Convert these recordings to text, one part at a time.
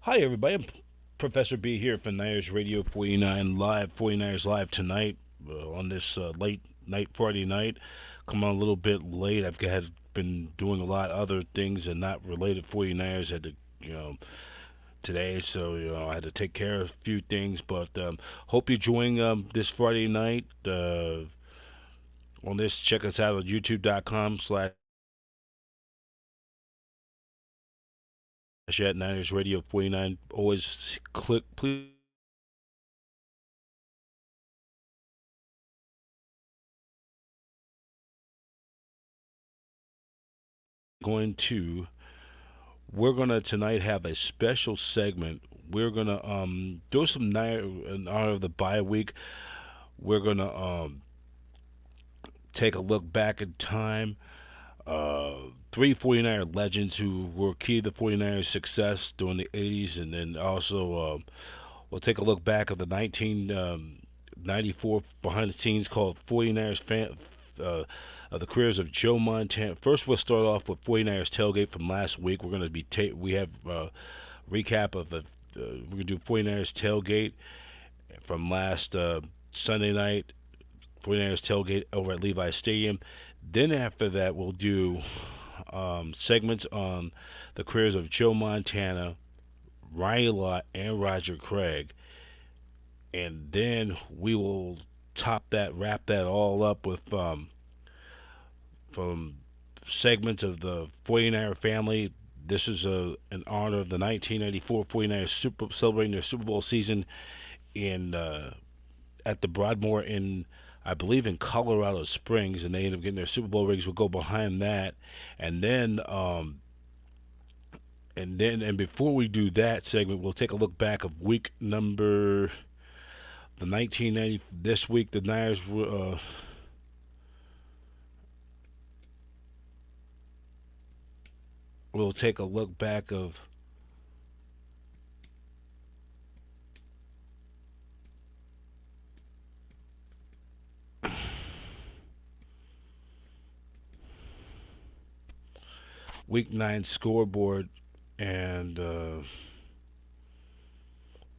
Hi, everybody. I'm Professor B here from Niners Radio 49 Live, 49ers Live tonight on this late night Friday night. Come on a little bit late. Been doing a lot of other things and not related 49ers. Had to, you know, today, so I had to take care of a few things. But hope you're enjoying this Friday night. On this, check us out on YouTube.com/. At Niners Radio 49. Always click, please. Going to We're gonna tonight have a special segment. We're gonna do some night in honor of the bye week. We're gonna take a look back in time. Three 49er legends who were key to the 49ers success during the 80s, and then also we'll take a look back at the 1994 behind the scenes called 49ers uh, of the careers of Joe Montana. First, we'll start off with 49ers tailgate from last week. We're going to be we have recap of the we're going to do 49ers tailgate from last Sunday night. 49ers tailgate over at Levis Stadium. Then after that, we'll do segments on the careers of Joe Montana, Ronnie Lott, and Roger Craig. And then we will wrap that all up with from segments of the 49er family. This is in honor of the 1994 49ers celebrating their Super Bowl season in at the Broadmoor in, I believe, in Colorado Springs, and they end up getting their Super Bowl rings. We'll go behind that, and then before we do that segment, we'll take a look back of week number the 1990. This week, the Niners we'll take a look back of week 9 scoreboard, and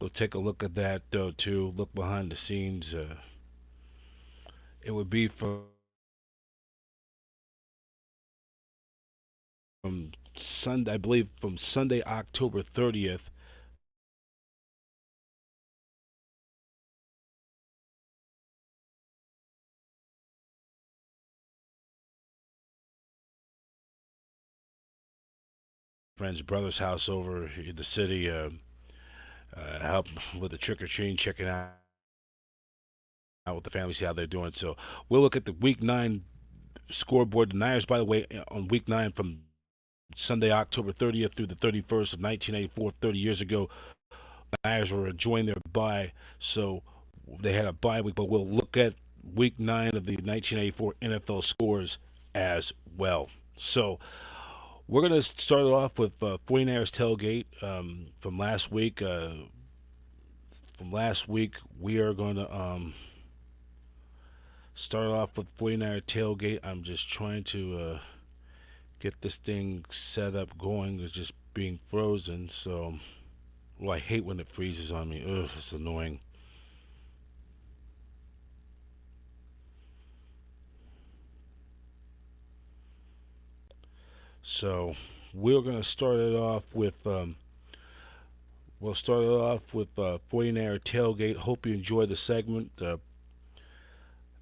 we'll take a look at that though too. Look behind the scenes. It would be from Sunday, I believe, from Sunday, October 30th. Friend's brother's house over in the city. Help with the trick or treating, checking out with the family, see how they're doing. So we'll look at the Week 9 scoreboard. The Niners, by the way, on Week 9 from Sunday, October 30th through the 31st of 1984, 30 years ago, the Niners were enjoying their bye, so they had a bye week. But we'll look at Week 9 of the 1984 NFL scores as well. So we're going to start it off with 49ers tailgate from last week. We are going to start off with 49er tailgate. I'm just trying to get this thing set up going. It's just being frozen, so well, I hate when it freezes on me. Ugh, it's annoying. So we're gonna start it off with we'll start it off with 49er tailgate. Hope you enjoy the segment.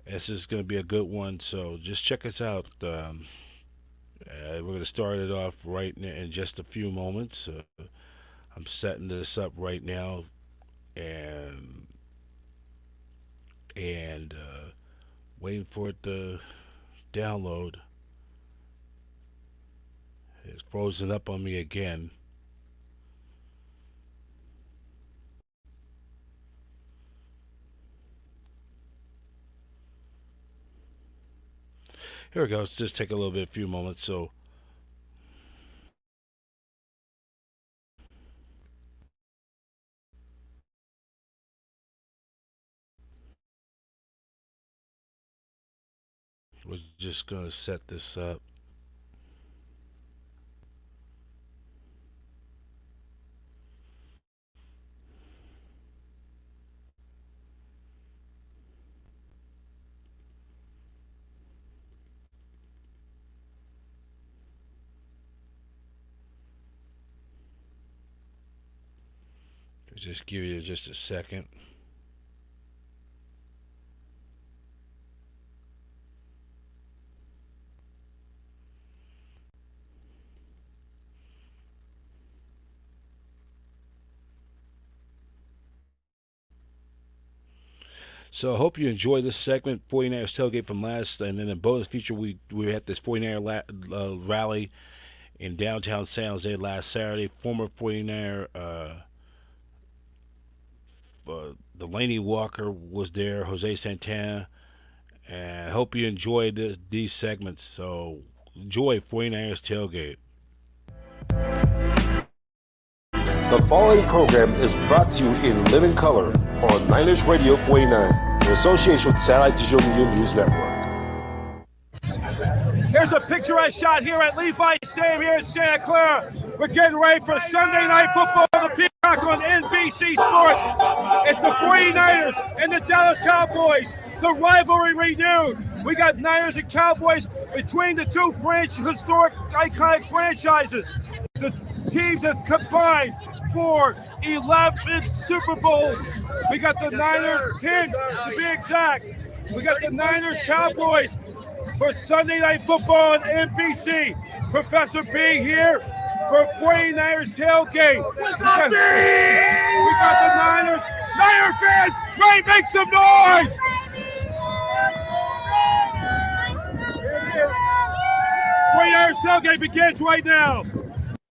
This is gonna be a good one. So just check us out. We're gonna start it off right in just a few moments. I'm setting this up right now, and waiting for it to download. It's frozen up on me again. Here we go. Let's just take a little bit, a few moments. So we're just gonna set this up. Just give you just a second. So I hope you enjoyed this segment, 49ers tailgate from last, and then a bonus feature, we had this 49er rally in downtown San Jose last Saturday. Former 49er Delaney Walker was there, Jose Santana, and I hope you enjoyed these segments. So enjoy 49ers tailgate. The following program is brought to you in living color on Niners Radio 49 in association with Satellite Digital Media News Network. Here's a picture I shot here at Levis Stadium here in Santa Clara. We're getting ready for Sunday Night Football, the Peacock on NBC Sports. It's the 49ers and the Dallas Cowboys. The rivalry renewed. We got Niners and Cowboys between the two historic, iconic franchises. The teams have combined for 11 Super Bowls. We got the Niners, 10 to be exact. We got the Niners Cowboys for Sunday Night Football on NBC. Professor B here for 49ers tailgate. We got the Niners. Niner fans, right, make some noise! 49ers tailgate begins right now.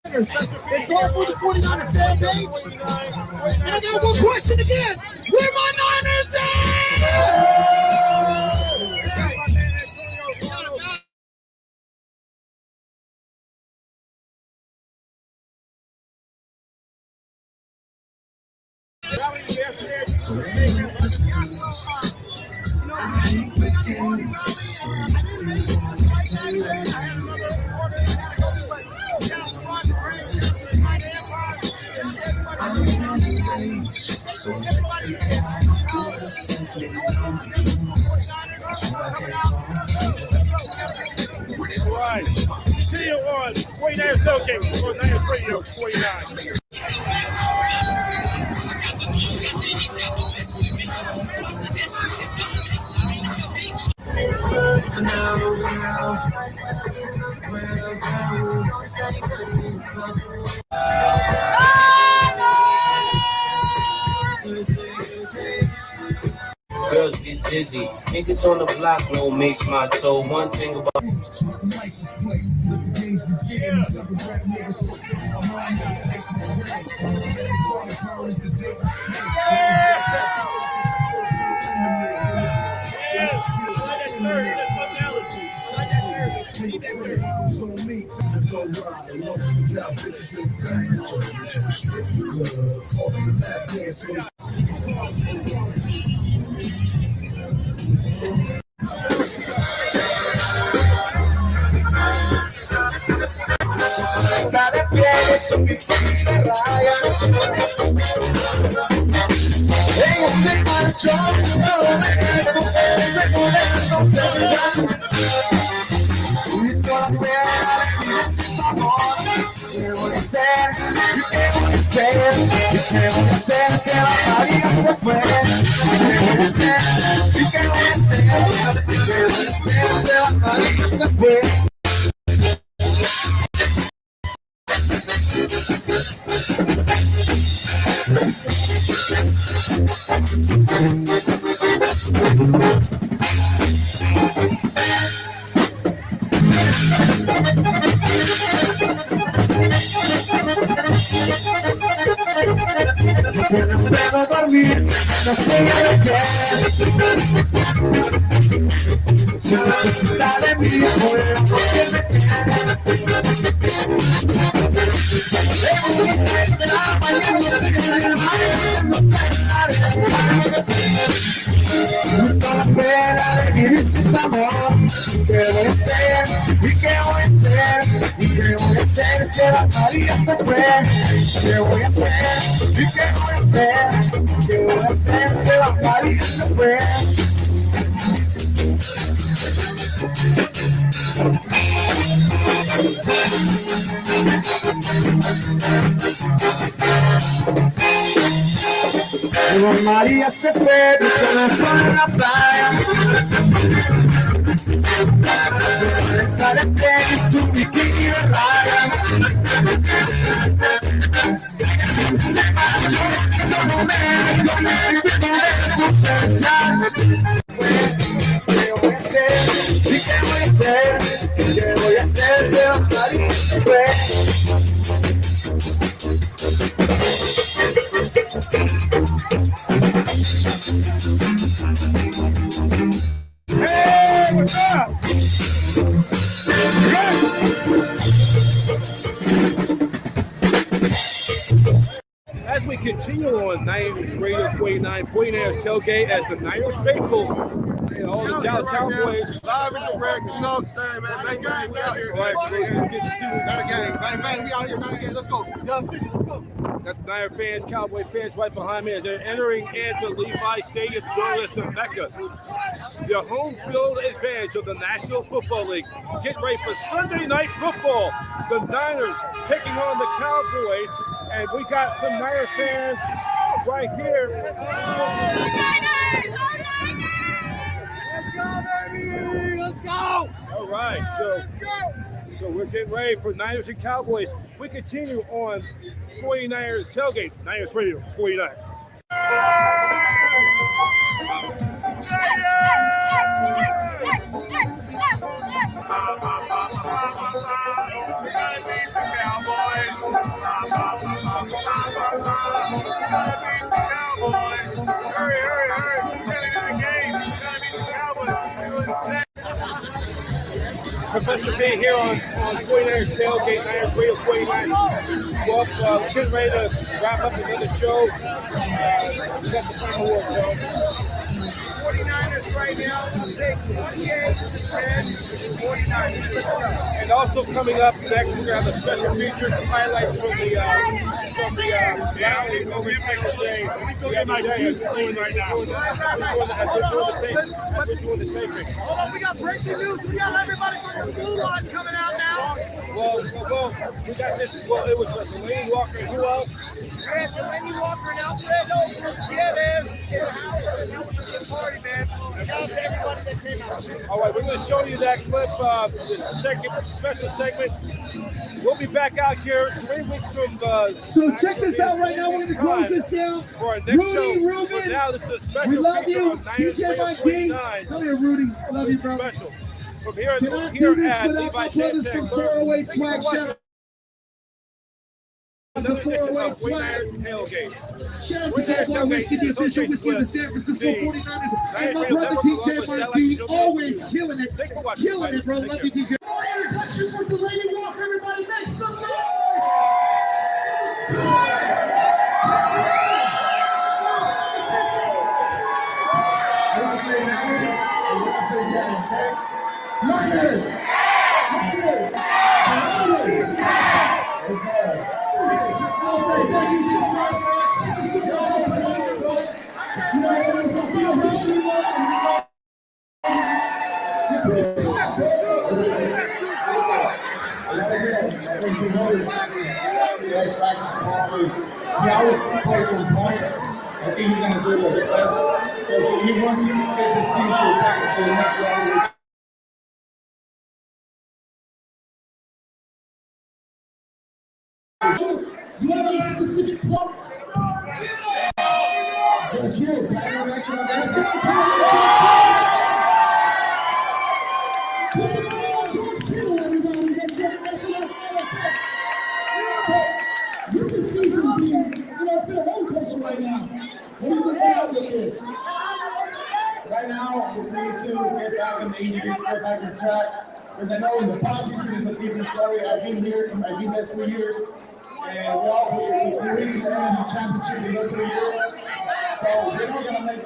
It's all for the 49ers fan base. And I got one question again. Where my Niners at? Right. See you on 49ers tailgate on Niners Radio 49. Girls get dizzy. Niggas on the block won't makes my toe. One thing about Cada piel es un bikini de raya. Ella se marchó, solo me quedó recordando su y toda la pena de su amor. ¿Qué voy a hacer? ¿Qué voy a hacer? ¿Qué voy a hacer si la María se fue? ¿Qué voy a hacer? ¿Qué voy a hacer? ¿Qué voy a hacer si la María se fue? No puedo dormir, no sé de qué. Si necesita de mí, voy a ponerme toda la pena de vivir sin amor. ¿Qué voy a hacer? ¿Y qué voy a hacer? ¿Y qué voy a hacer si la María se fue? ¿Qué voy a hacer? ¿Y qué voy a hacer? ¿Qué voy a hacer si la María se fue? María se fue, buscando el sol en la playa. Se molesta de tenis, su bikini de raya. Se marchó, solo me dejó de su presencia. ¿Qué voy a hacer? ¿Y qué voy a hacer? ¿Qué voy a hacer? Se va María se fue. Hey, what's up? As we continue on Niners Radio 49, 49ers Tailgate as the Niners faithful and all the Dallas Cowboys. Live and direct, you know what I'm saying, man. Bang, bang, we out here. All right, we're going to get to see Got a game. Bang, bang, we out here, man. Let's go. Young 50, let's go. That's the Niner fans, Cowboy fans right behind me as they're entering into Levis Stadium, to Mecca. The home field advantage of the National Football League. Get ready for Sunday Night Football. The Niners taking on the Cowboys, and we got some Niner fans right here. Let's go, baby! Let's go! All right, so we're getting ready for Niners and Cowboys. We continue on 49ers Tailgate, Niners Radio 49. Professor B here on 49ers Tailgate, Niners Radio 49. Well, getting ready to wrap up another show. Set the final word, Joe. 49ers right now, take 28-10, 49ers. Let's go. And also coming up next, we're going to have a special feature highlights from the rally over Texas Day. We have my juice clean right now. We're doing the taping. Hold on, we got breaking news. We got everybody from the blue line coming out now. Well, we got this. Well, it was Delaney Walker and who else? We had Delaney Walker and Alfredo Gutierrez in the house, and that was a good party, man. Shout out to everybody that came out. All right, we're going to show you that clip, this second special segment. We'll be back out here 3 weeks from. So check this out right now. We're going to close this down. For our next show. Ruben, For now, this is a special. we love feature you. on Niners DJ Radio Mike D. 49. Come here, Rudy. Love you, bro. Special. From here, Cannot do here this at without Levi my brothers from 408 Swag. Shout out to Another edition 408 of Swag. 49ers Tailgate. Shout out to Cowboy Whiskey, the official whiskey of the San Francisco 49ers. And my brother TJ Mike D, always killing it. Killing it, bro. Love you, TJ. Introduction for Delaney Walker. Everybody make some noise. He always plays on point. I think he's going to do it a bit less. So he wants to get this team to attack for the next round. Do you have any specific plot? That's you. Let's go. George Kittle, everybody. So, with the season being, it's been a roller coaster right now. What do you think the outlook is? Right now, we need to get back in the easy, get back on track. Because I know in the past season is a different story. I've been there 3 years. And we reached the NFC Championship in those 3 years. So we're not gonna make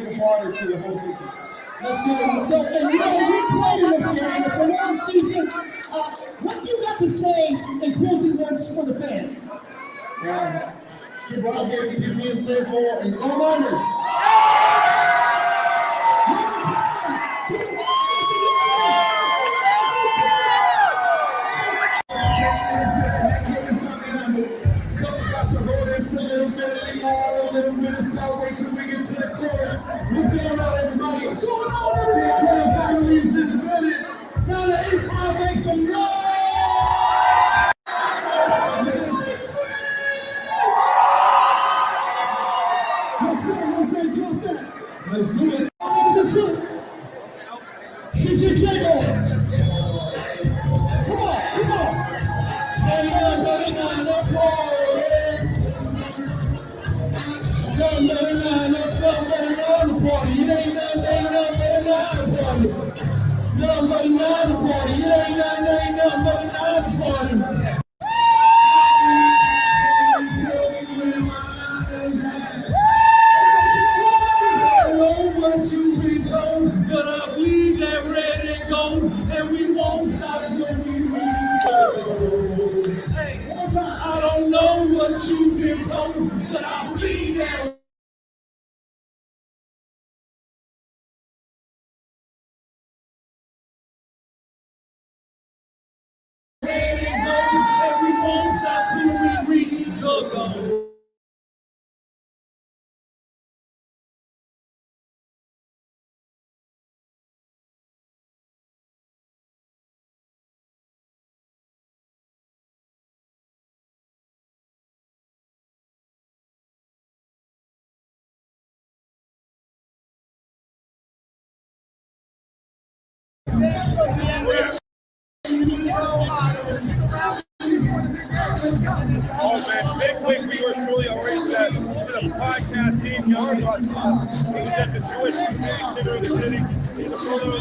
it harder to the whole season. Let's go. And we played in this game. It's a long season. What do you got to say in closing words for the fans? Keep out there, keep being faithful, and go Niners! Oh man, big week for yours truly. Already said to the podcast team. He was at the Jewish Community Center of the city. He's a brother.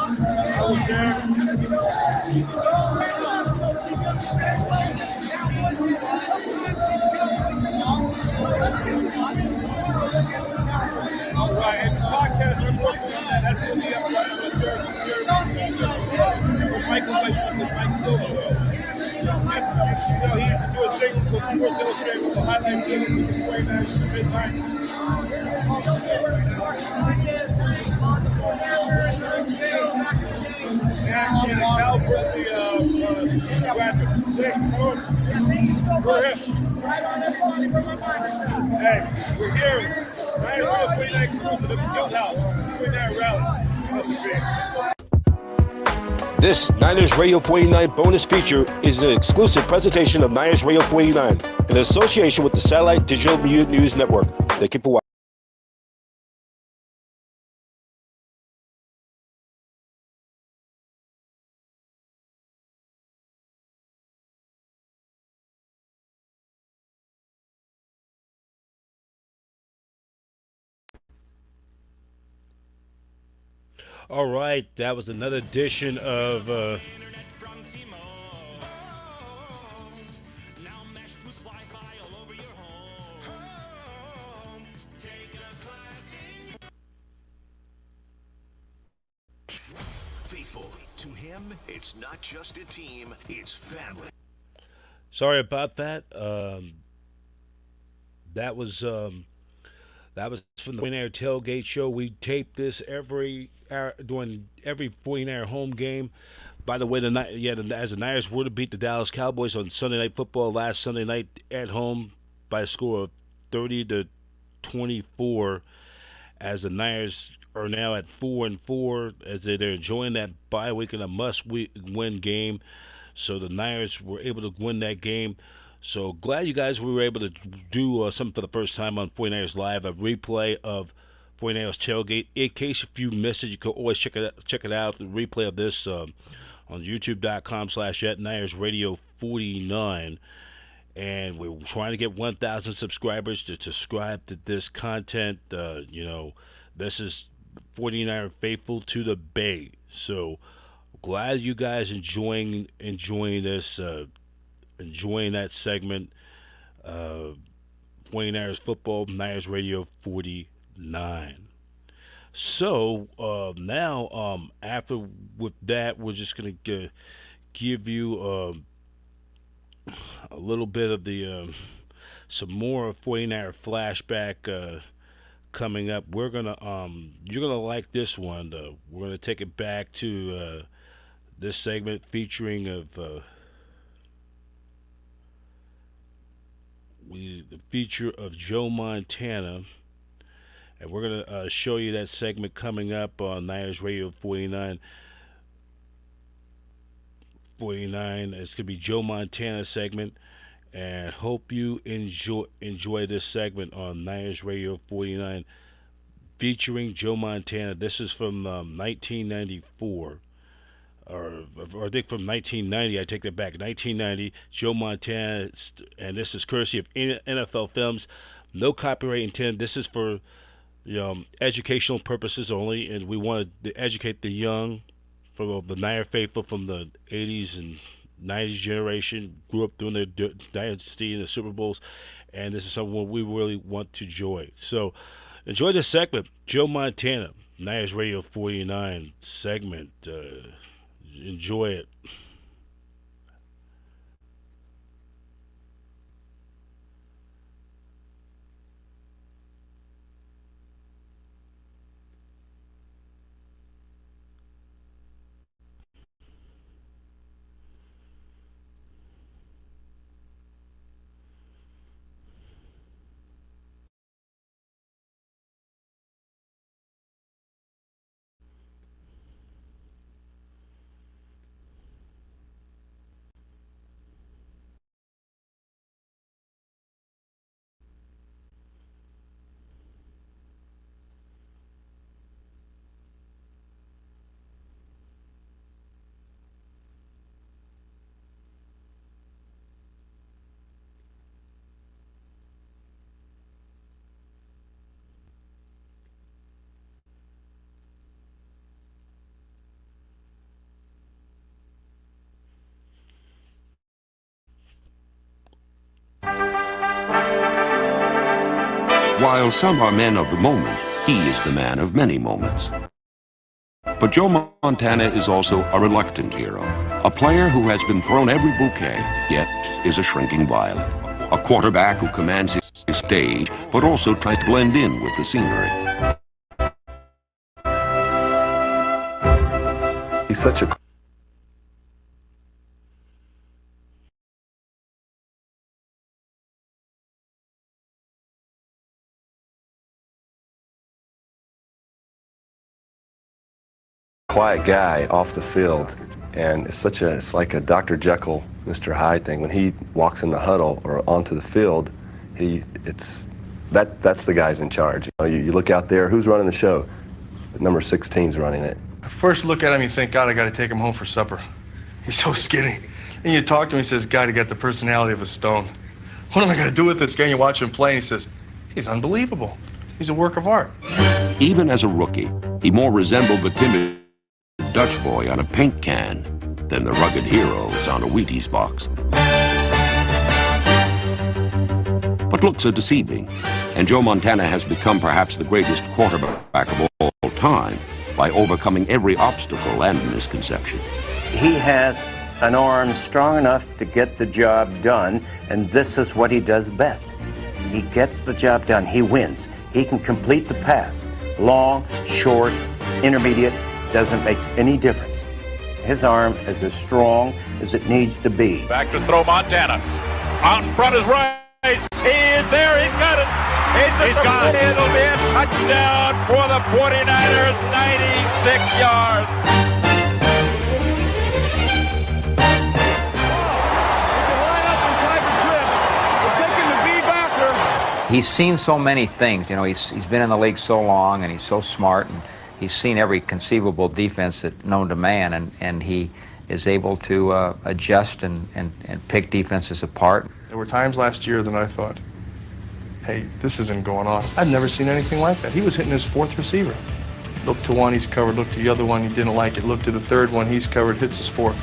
I was all right, and the podcast, I'm working on that. That's going to be up right with Michael Mike Silva. He used to do a segment for Sports Illustrated with the highlight video with the 49ers in the midnight. And now for the graphics. Thank you so much. Hey, we're here. Niners Radio 49 cruise to the Field House. 49 rally. This Niners Radio 49 bonus feature is an exclusive presentation of Niners Radio 49 in association with the Satellite Digital News Network. Thank you for watching. All right, that was another edition of Faithful to him, it's not just a team, it's family. Sorry about that. That was from the 49er Tailgate Show. We tape this during every 49er home game. By the way, as the Niners were to beat the Dallas Cowboys on Sunday Night Football last Sunday night at home by a score of 30-24, as the Niners are now at 4-4, as they're enjoying that bye week in a must-win game. So the Niners were able to win that game. So glad you guys were able to do something for the first time on 49ers Live, a replay of 49ers Tailgate. In case if you missed it, you can always check it out, the replay of this on youtube.com/Niners Radio 49. And we're trying to get 1,000 subscribers to subscribe to this content. This is 49er faithful to the Bay. So glad you guys enjoying this. Enjoying that segment. 49ers football, Niners Radio 49. So now, after with that, we're just gonna give you a little bit of the some more 49er flashback coming up. We're gonna you're gonna like this one. We're gonna take it back to this segment featuring of. The feature of Joe Montana, and we're going to show you that segment coming up on Niners Radio 49. It's going to be Joe Montana segment, and hope you enjoy this segment on Niners Radio 49 featuring Joe Montana. This is from 1994. or I think from 1990. I take that back. 1990, Joe Montana, and this is courtesy of NFL Films. No copyright intended. This is for educational purposes only, and we wanted to educate the young, from the Niner faithful from the 80s and 90s generation, grew up during the dynasty and the Super Bowls, and this is something we really want to enjoy. So enjoy this segment, Joe Montana, Niners Radio 49 segment. Enjoy it. While some are men of the moment, he is the man of many moments. But Joe Montana is also a reluctant hero, a player who has been thrown every bouquet, yet is a shrinking violet, a quarterback who commands his stage, but also tries to blend in with the scenery. He's such a quiet guy off the field, and it's like a Dr. Jekyll, Mr. Hyde thing. When he walks in the huddle or onto the field, that's the guy's in charge. You look out there, who's running the show? Number 16's running it. First look at him, you think, God, I got to take him home for supper. He's so skinny. And you talk to him, he says, God, he got the personality of a stone. What am I going to do with this guy? And you watch him play, and he says, he's unbelievable. He's a work of art. Even as a rookie, he more resembled the timid Dutch boy on a paint can than the rugged heroes on a Wheaties box. But looks are deceiving, and Joe Montana has become perhaps the greatest quarterback of all time by overcoming every obstacle and misconception. He has an arm strong enough to get the job done, and this is what he does best. He gets the job done. He wins. He can complete the pass. Long, short, intermediate, doesn't make any difference. His arm is as strong as it needs to be. Back to throw Montana. Out in front is Rice. He is there. He's got it. He's got it. It'll be a touchdown for the 49ers. 96 yards. He's seen so many things. He's been in the league so long, and he's so smart, and he's seen every conceivable defense known to man, and he is able to adjust and pick defenses apart. There were times last year that I thought, hey, this isn't going on. I've never seen anything like that. He was hitting his fourth receiver. Look to one, he's covered. Look to the other one, he didn't like it. Look to the third one, he's covered, hits his fourth.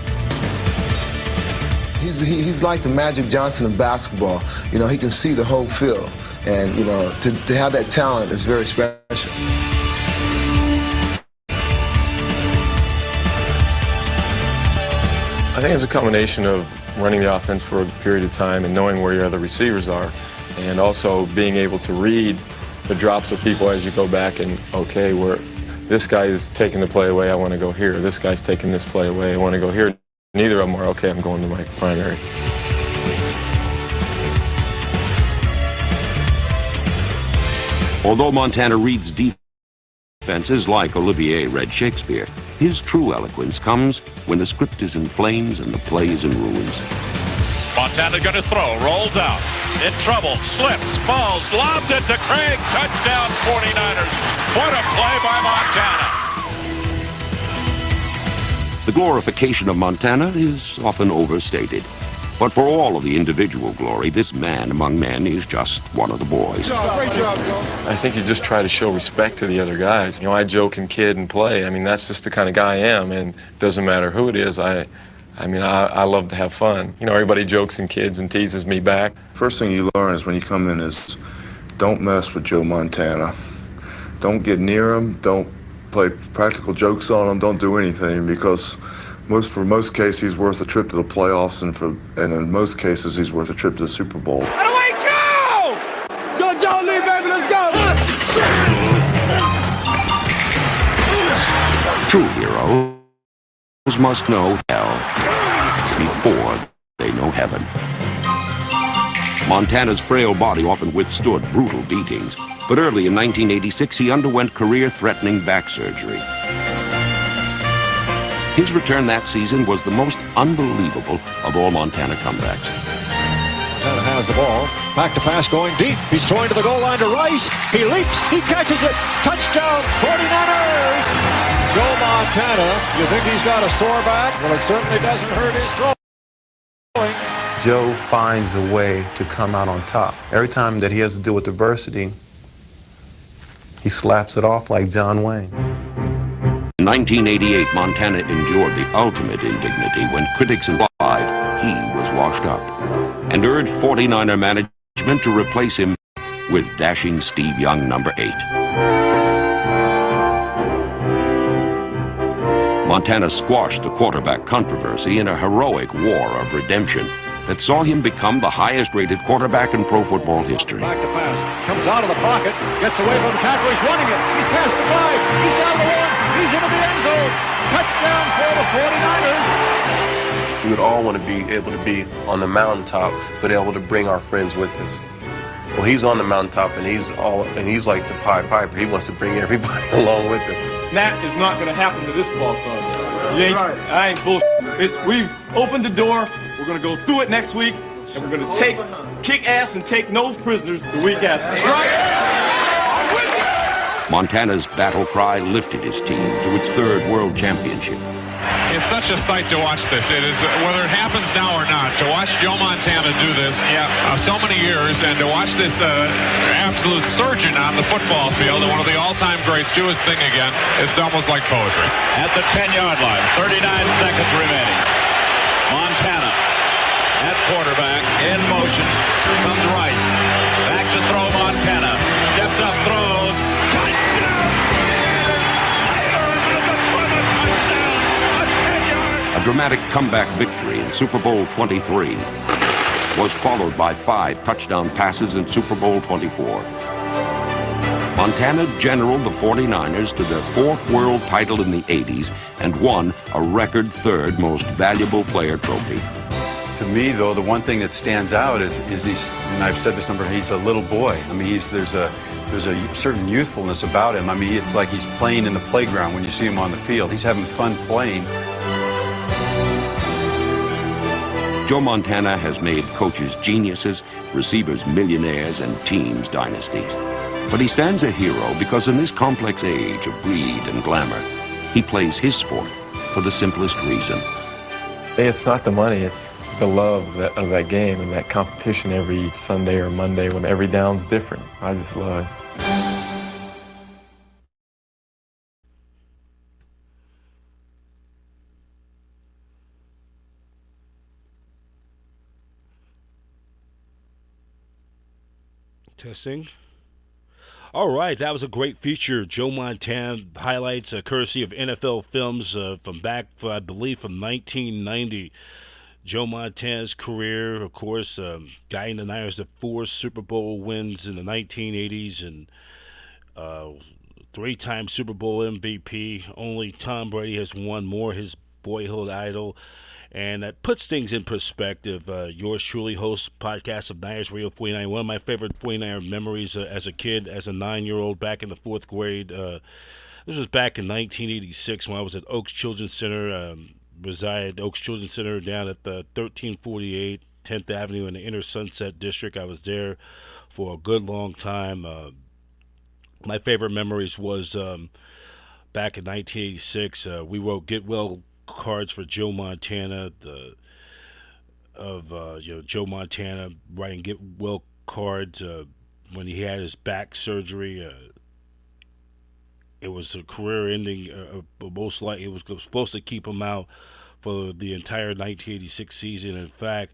He's like the Magic Johnson of basketball. He can see the whole field. And, to have that talent is very special. I think it's a combination of running the offense for a period of time and knowing where your other receivers are, and also being able to read the drops of people as you go back and, okay, this guy is taking the play away, I want to go here. This guy's taking this play away, I want to go here. Neither of them are, okay, I'm going to my primary. Although Montana reads defenses like Olivier read Shakespeare, his true eloquence comes when the script is in flames and the play is in ruins. Montana going to throw, rolls out, in trouble, slips, falls, lobs it to Craig, touchdown 49ers. What a play by Montana. The glorification of Montana is often overstated. But for all of the individual glory, this man among men is just one of the boys. Great job, Joe. I think you just try to show respect to the other guys. You know, I joke and kid and play. I mean, that's just the kind of guy I am, and it doesn't matter who it is. I love to have fun. You know, everybody jokes and kids and teases me back. First thing you learn is when you come in is don't mess with Joe Montana. Don't get near him. Don't play practical jokes on him. Don't do anything, because for most cases he's worth a trip to the playoffs, and in most cases he's worth a trip to the Super Bowl. Away, Joe! Go, Joe, lead, baby, let's go! True heroes must know hell before they know heaven. Montana's frail body often withstood brutal beatings, but early in 1986 he underwent career-threatening back surgery. His return that season was the most unbelievable of all Montana comebacks. Montana has the ball. Back to pass going deep. He's throwing to the goal line to Rice. He leaps. He catches it. Touchdown, 49ers! Joe Montana, you think he's got a sore back? Well, it certainly doesn't hurt his throwing. Joe finds a way to come out on top. Every time that he has to deal with adversity, he slaps it off like John Wayne. In 1988, Montana endured the ultimate indignity when critics implied he was washed up and urged 49er management to replace him with dashing Steve Young, number 8. Montana squashed the quarterback controversy in a heroic war of redemption that saw him become the highest-rated quarterback in pro football history. Back to pass. Comes out of the pocket. Gets away from the tackle. He's running it. He's past the 5. He's down the 1. He's into the end zone. Touchdown for the 49ers. We would all want to be able to be on the mountaintop, but able to bring our friends with us. Well, he's on the mountaintop, and he's like the Pied Piper. He wants to bring everybody along with him. That is not going to happen to this ball club. I ain't bullshit. We've opened the door. We're going to go through it next week, and we're going to kick ass and take no prisoners the week after. That's right. Montana's battle cry lifted his team to its 3rd world championship. It's such a sight to watch this. It is, whether it happens now or not, to watch Joe Montana do this, so many years, and to watch this absolute surgeon on the football field, and one of the all-time greats do his thing again, it's almost like poetry. At the 10-yard line, 39 seconds remaining. Montana at quarterback, in motion, comes right. Back to throw Montana. Steps up, throws. A dramatic comeback victory in Super Bowl 23 was followed by 5 touchdown passes in Super Bowl 24. Montana generaled the 49ers to their 4th world title in the 80s and won a record 3rd most valuable player trophy. To me, though, the one thing that stands out is he's, and I've said this number, he's a little boy. I mean, there's a certain youthfulness about him. I mean, it's like he's playing in the playground when you see him on the field. He's having fun playing. Joe Montana has made coaches geniuses, receivers millionaires, and teams dynasties. But he stands a hero because in this complex age of greed and glamour, he plays his sport for the simplest reason. It's not the money, it's the love of that game and that competition every Sunday or Monday when every down's different. I just love it. Testing. All right, that was a great feature. Joe Montana highlights courtesy of NFL Films from back, I believe, from 1990. Joe Montana's career, of course, guiding the Niners to 4 Super Bowl wins in the 1980s and 3-time Super Bowl MVP. Only Tom Brady has won more, his boyhood idol. And that puts things in perspective. Yours truly hosts podcast of Niners Radio 49. One of my favorite 49er memories as a kid, as a 9-year-old back in the 4th grade. This was back in 1986 when I was at Oaks Children's Center. Resided at Oaks Children's Center down at the 1348 10th Avenue in the Inner Sunset District. I was there for a good long time. My favorite memories was back in 1986. We wrote Get Well cards for Joe Montana, Joe Montana writing get well cards when he had his back surgery. It was a career-ending. Most likely, it was supposed to keep him out for the entire 1986 season. In fact,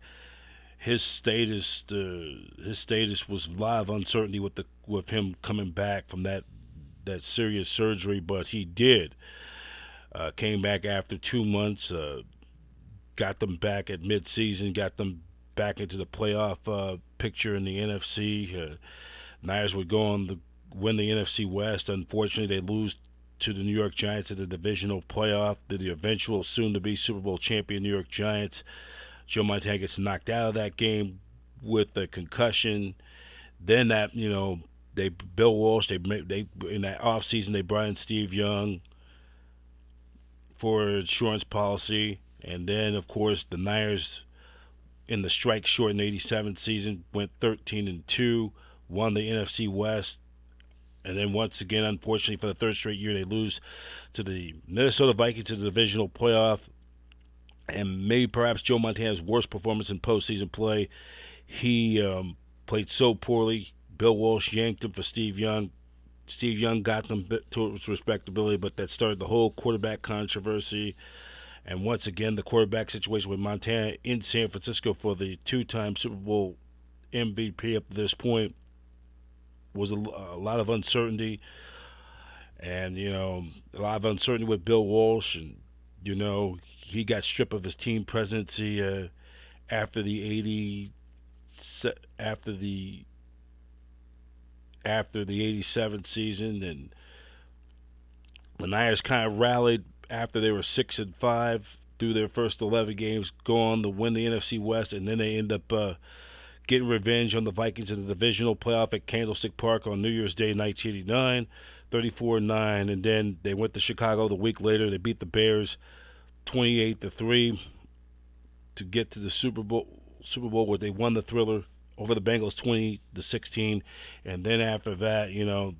his status was a lot of uncertainty with him coming back from that serious surgery, but he did. Came back after 2 months, got them back at mid-season, got them back into the playoff picture in the NFC. Niners would go on to win the NFC West. Unfortunately, they lose to the New York Giants in the divisional playoff. The eventual soon-to-be Super Bowl champion New York Giants. Joe Montana gets knocked out of that game with a concussion. Then Bill Walsh, they in that offseason, they brought in Steve Young for insurance policy. And then, of course, the Niners in the strike-shortened 87 season went 13-2, won the NFC West. And then once again, unfortunately, for the third straight year, they lose to the Minnesota Vikings in the divisional playoff. And maybe perhaps Joe Montana's worst performance in postseason play. He played so poorly. Bill Walsh yanked him for Steve Young. Steve Young got them towards respectability, but that started the whole quarterback controversy. And once again, the quarterback situation with Montana in San Francisco for the two-time Super Bowl MVP up to this point was a lot of uncertainty. And, a lot of uncertainty with Bill Walsh. And, he got stripped of his team presidency after the 87 season, and the Niners kind of rallied after they were 6-5 through their first 11 games, go on to win the NFC West, and then they end up getting revenge on the Vikings in the divisional playoff at Candlestick Park on New Year's Day 1989, 34-9, and then they went to Chicago the week later. They beat the Bears 28-3 to get to the Super Bowl where they won the Thriller over the Bengals 20-16, and then after that,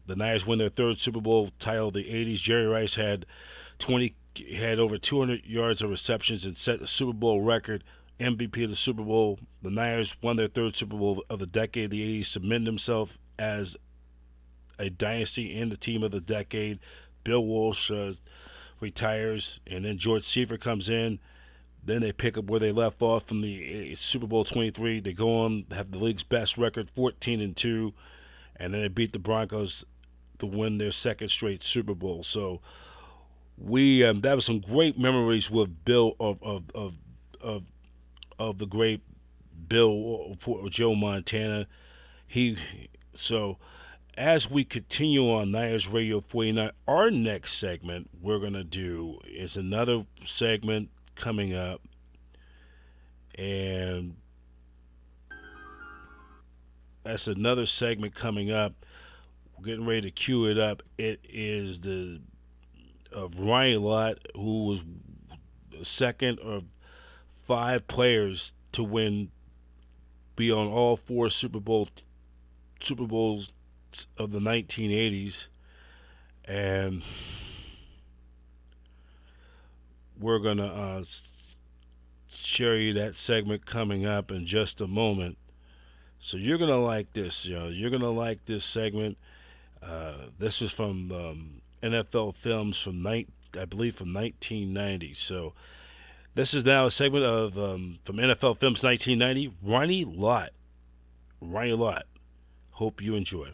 the Niners win their third Super Bowl title of the 80s. Jerry Rice had over 200 yards of receptions and set the Super Bowl record, MVP of the Super Bowl. The Niners won their third Super Bowl of the decade, the 80s, cemented themselves as a dynasty and the team of the decade. Bill Walsh retires, and then George Seifert comes in. Then they pick up where they left off from the Super Bowl 23. They go on, have the league's best record, 14-2, and then they beat the Broncos to win their second straight Super Bowl. So that was some great memories with Bill of the great Bill for Joe Montana. So as we continue on Niners Radio 49, our next segment we're gonna do is another segment coming up, and that's another segment coming up. We're getting ready to cue it up. It is the Ronnie Lott, who was the second of 5 players to be on all 4 Super Bowls of the 1980s, and we're going to share you that segment coming up in just a moment. So you're going to like this, You're going to like this segment. This is from NFL Films from 1990. So this is now a segment of from NFL Films 1990, Ronnie Lott. Ronnie Lott. Hope you enjoy.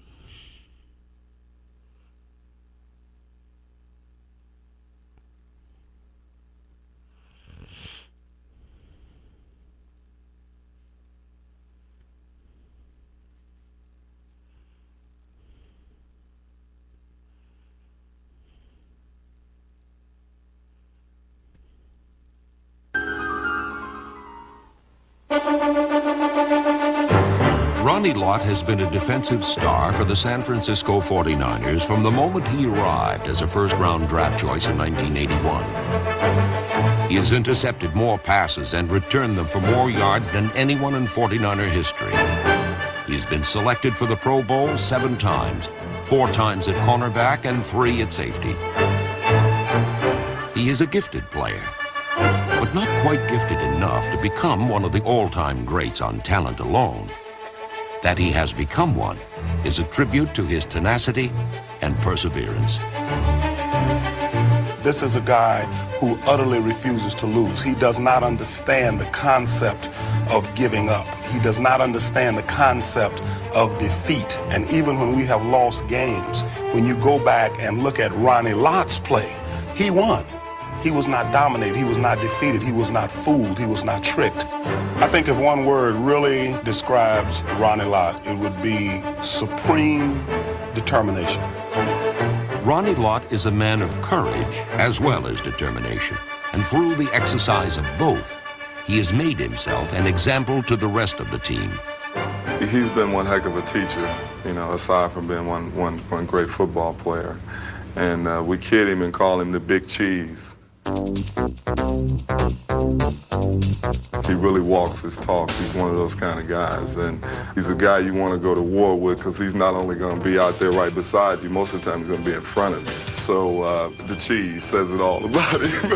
Ronnie Lott has been a defensive star for the San Francisco 49ers from the moment he arrived as a first-round draft choice in 1981. He has intercepted more passes and returned them for more yards than anyone in 49er history. He's been selected for the Pro Bowl 7 times, 4 times at cornerback and 3 at safety. He is a gifted player. but not quite gifted enough to become one of the all-time greats on talent alone. That he has become one is a tribute to his tenacity and perseverance. This is a guy who utterly refuses to lose. He does not understand the concept of giving up. He does not understand the concept of defeat. And even when we have lost games, when you go back and look at Ronnie Lott's play, he won. He was not dominated, he was not defeated, he was not fooled, he was not tricked. I think if one word really describes Ronnie Lott, it would be supreme determination. Ronnie Lott is a man of courage as well as determination. And through the exercise of both, he has made himself an example to the rest of the team. He's been one heck of a teacher, you know, aside from being one great football player. And we kid him and call him the Big Cheese. He really walks his talk. He's one of those kind of guys. And he's a guy you want to go to war with because he's not only going to be out there right beside you, most of the time he's going to be in front of you. So the cheese says it all about him.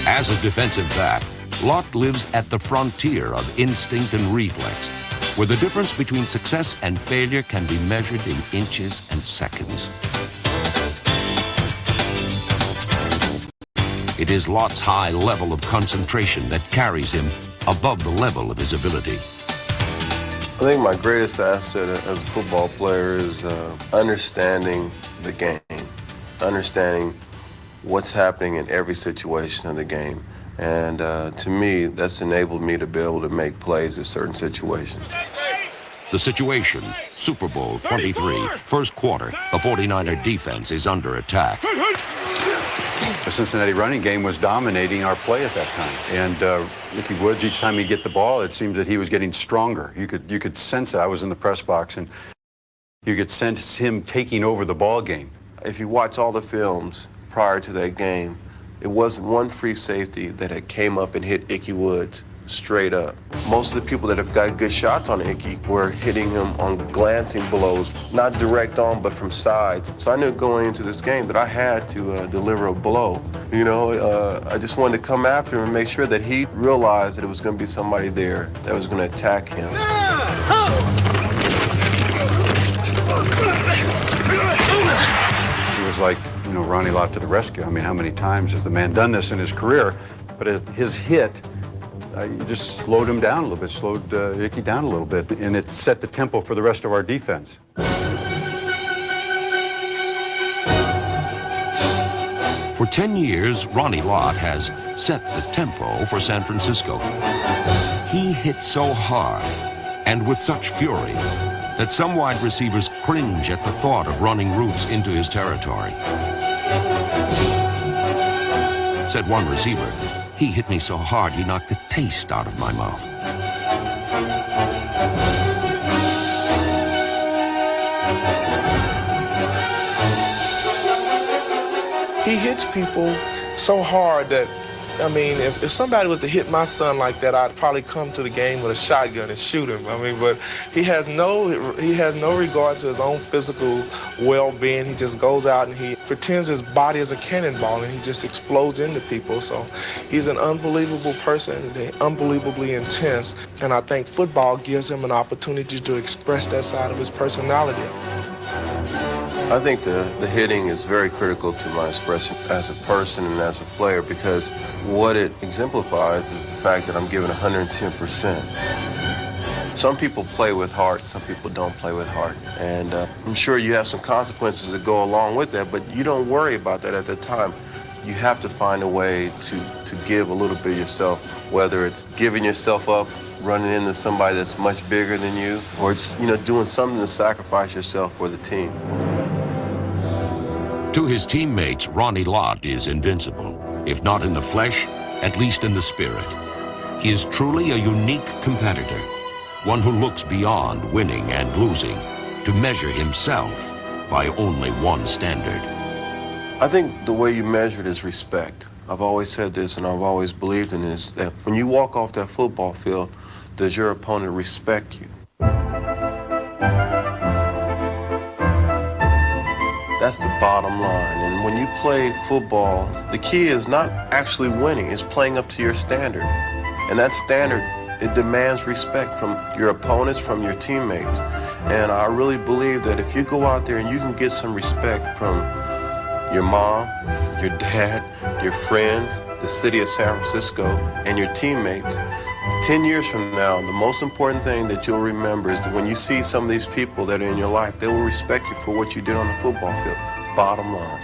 As a defensive back, Lott lives at the frontier of instinct and reflex, where the difference between success and failure can be measured in inches and seconds. It is Lott's high level of concentration that carries him above the level of his ability. I think my greatest asset as a football player is understanding the game, understanding what's happening in every situation of the game. And to me, that's enabled me to be able to make plays in certain situations. The situation, Super Bowl 23, first quarter, the 49er defense is under attack. The Cincinnati running game was dominating our play at that time. And Ickey Woods, each time he'd get the ball, it seemed that he was getting stronger. You could sense it. I was in the press box, and you could sense him taking over the ball game. If you watch all the films prior to that game, it wasn't one free safety that had came up and hit Ickey Woods straight up. Most of the people that have got good shots on Ickey were hitting him on glancing blows, not direct on, but from sides. So I knew going into this game that I had to deliver a blow. You know, I just wanted to come after him and make sure that he realized that it was going to be somebody there that was going to attack him. It was like, you know, Ronnie Lott to the rescue. I mean, how many times has the man done this in his career? But his hit, you just slowed him down a little bit, slowed Ickey down a little bit, and it set the tempo for the rest of our defense. For 10 years, Ronnie Lott has set the tempo for San Francisco. He hit so hard and with such fury that some wide receivers cringe at the thought of running routes into his territory. Said one receiver, "He hit me so hard he knocked the taste out of my mouth." He hits people so hard that, I mean, if somebody was to hit my son like that, I'd probably come to the game with a shotgun and shoot him. I mean, but he has no regard to his own physical well-being. He just goes out and he pretends his body is a cannonball and he just explodes into people. So he's an unbelievable person, unbelievably intense, and I think football gives him an opportunity to express that side of his personality. I think the hitting is very critical to my expression as a person and as a player, because what it exemplifies is the fact that I'm giving 110%. Some people play with heart, some people don't play with heart. And I'm sure you have some consequences that go along with that, but you don't worry about that at the time. You have to find a way to give a little bit of yourself, whether it's giving yourself up, running into somebody that's much bigger than you, or it's, you know, doing something to sacrifice yourself for the team. To his teammates, Ronnie Lott is invincible. If not in the flesh, at least in the spirit. He is truly a unique competitor, one who looks beyond winning and losing to measure himself by only one standard. I think the way you measure it is respect. I've always said this and I've always believed in this, that when you walk off that football field, does your opponent respect you? That's the bottom line. And when you play football, the key is not actually winning, it's playing up to your standard. And that standard, it demands respect from your opponents, from your teammates. And I really believe that if you go out there and you can get some respect from your mom, your dad, your friends, the city of San Francisco, and your teammates, 10 years from now, the most important thing that you'll remember is that when you see some of these people that are in your life, they will respect you for what you did on the football field. Bottom line.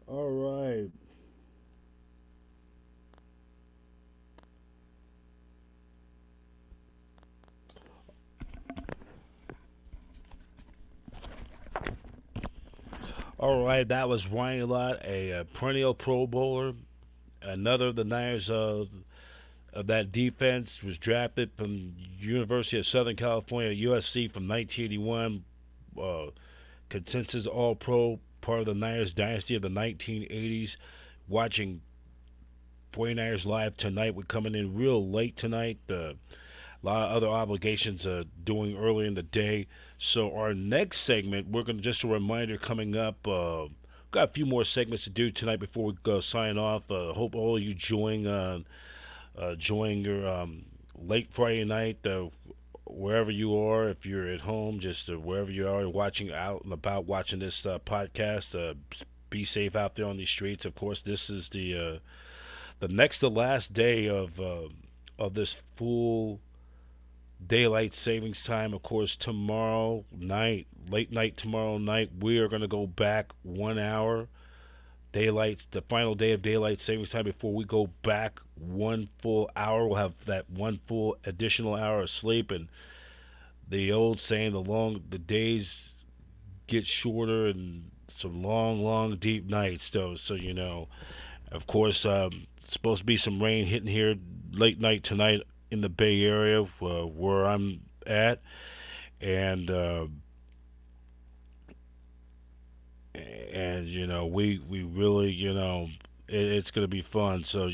All right. All right, that was Ronnie Lott, a perennial Pro Bowler, another of the Niners of that defense, was drafted from University of Southern California, USC, from 1981, consensus All-Pro, part of the Niners dynasty of the 1980s. Watching 49ers live tonight. We're coming in real late tonight. A lot of other obligations doing early in the day. So our next segment, we're going to, just a reminder coming up, got a few more segments to do tonight before we go sign off. Hope all of you enjoying your late Friday night, wherever you are. If you're at home, just wherever you are, watching out and about, watching this podcast. Be safe out there on these streets. Of course, this is the next to last day of this full daylight savings time. Of course, tomorrow night, late night tomorrow night, we are going to go back 1 hour. The final day of daylight savings time before we go back 1 full hour. We'll have that 1 full additional hour of sleep, and the old saying, the days get shorter and some long, deep nights, though. So, of course, supposed to be some rain hitting here late night tonight in the Bay Area, where I'm at, and we really, it's going to be fun. So,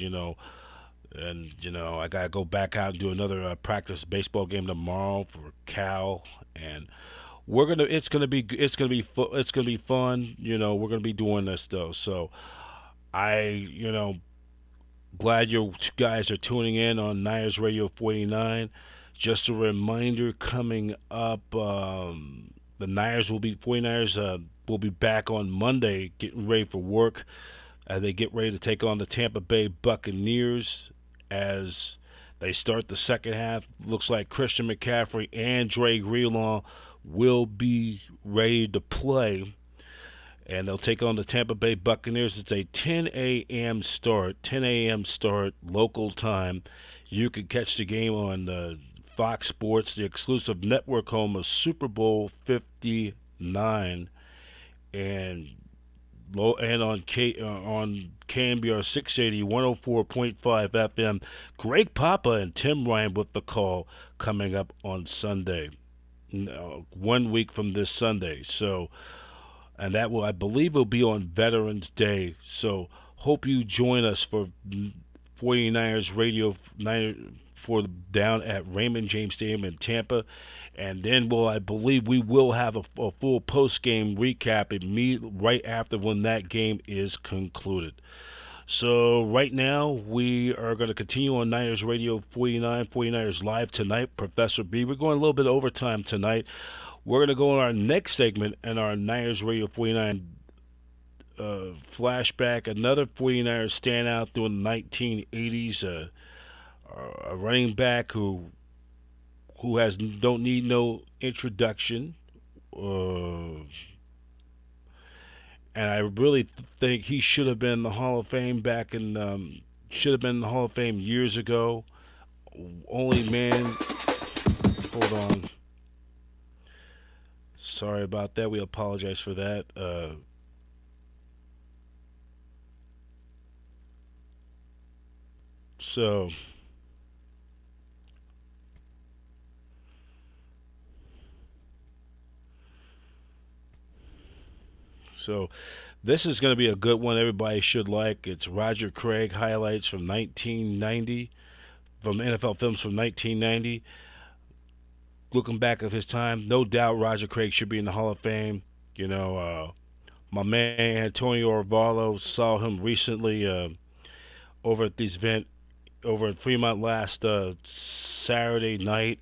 I got to go back out and do another practice baseball game tomorrow for Cal, and it's gonna be fun. We're gonna be doing this though. So glad you guys are tuning in on Niners Radio 49. Just a reminder, coming up, the 49ers will be back on Monday, getting ready for work as they get ready to take on the Tampa Bay Buccaneers as they start the second half. Looks like Christian McCaffrey and Dre Greenlaw will be ready to play, and they'll take on the Tampa Bay Buccaneers. It's a 10 a.m. start local time. You can catch the game on Fox Sports, the exclusive network home of Super Bowl 59, and on KNBR 680, 104.5 FM. Greg Papa and Tim Ryan with the call coming up on Sunday. 1 week from this Sunday. So, and that I believe will be on Veterans Day. So hope you join us for 49ers Radio down at Raymond James Stadium in Tampa. And then I believe we will have a full post-game recap right after when that game is concluded. So right now, we are going to continue on Niners Radio 49, 49ers Live tonight. Professor B, we're going a little bit overtime tonight. We're going to go on our next segment in our Niners Radio 49 flashback. Another 49ers standout during the 1980s, a running back who don't need no introduction. And I really think he should have been in the Hall of Fame should have been in the Hall of Fame years ago. Only man, hold on. Sorry about that. We apologize for that. So So this is going to be a good one everybody should like. It's Roger Craig highlights from 1990, from NFL films from 1990. Looking back at his time, no doubt Roger Craig should be in the Hall of Fame. You know, my man Antonio Arvalo saw him recently over at this event over in Fremont last Saturday night.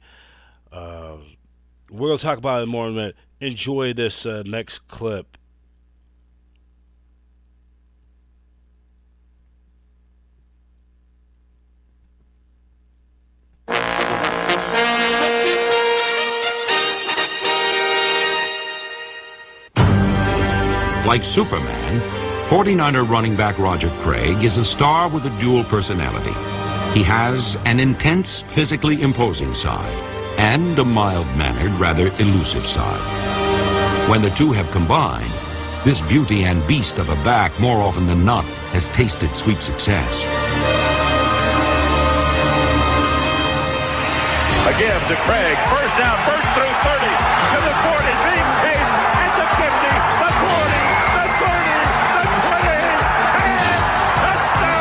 We're going to talk about it more in a minute. Enjoy this next clip. Like Superman, 49er running back Roger Craig is a star with a dual personality. He has an intense, physically imposing side and a mild-mannered, rather elusive side. When the two have combined, this beauty and beast of a back, more often than not, has tasted sweet success. Again to Craig, first down, first through 30, to the 40, being chased at the 50, the 40, the 30, the 20, and touchdown!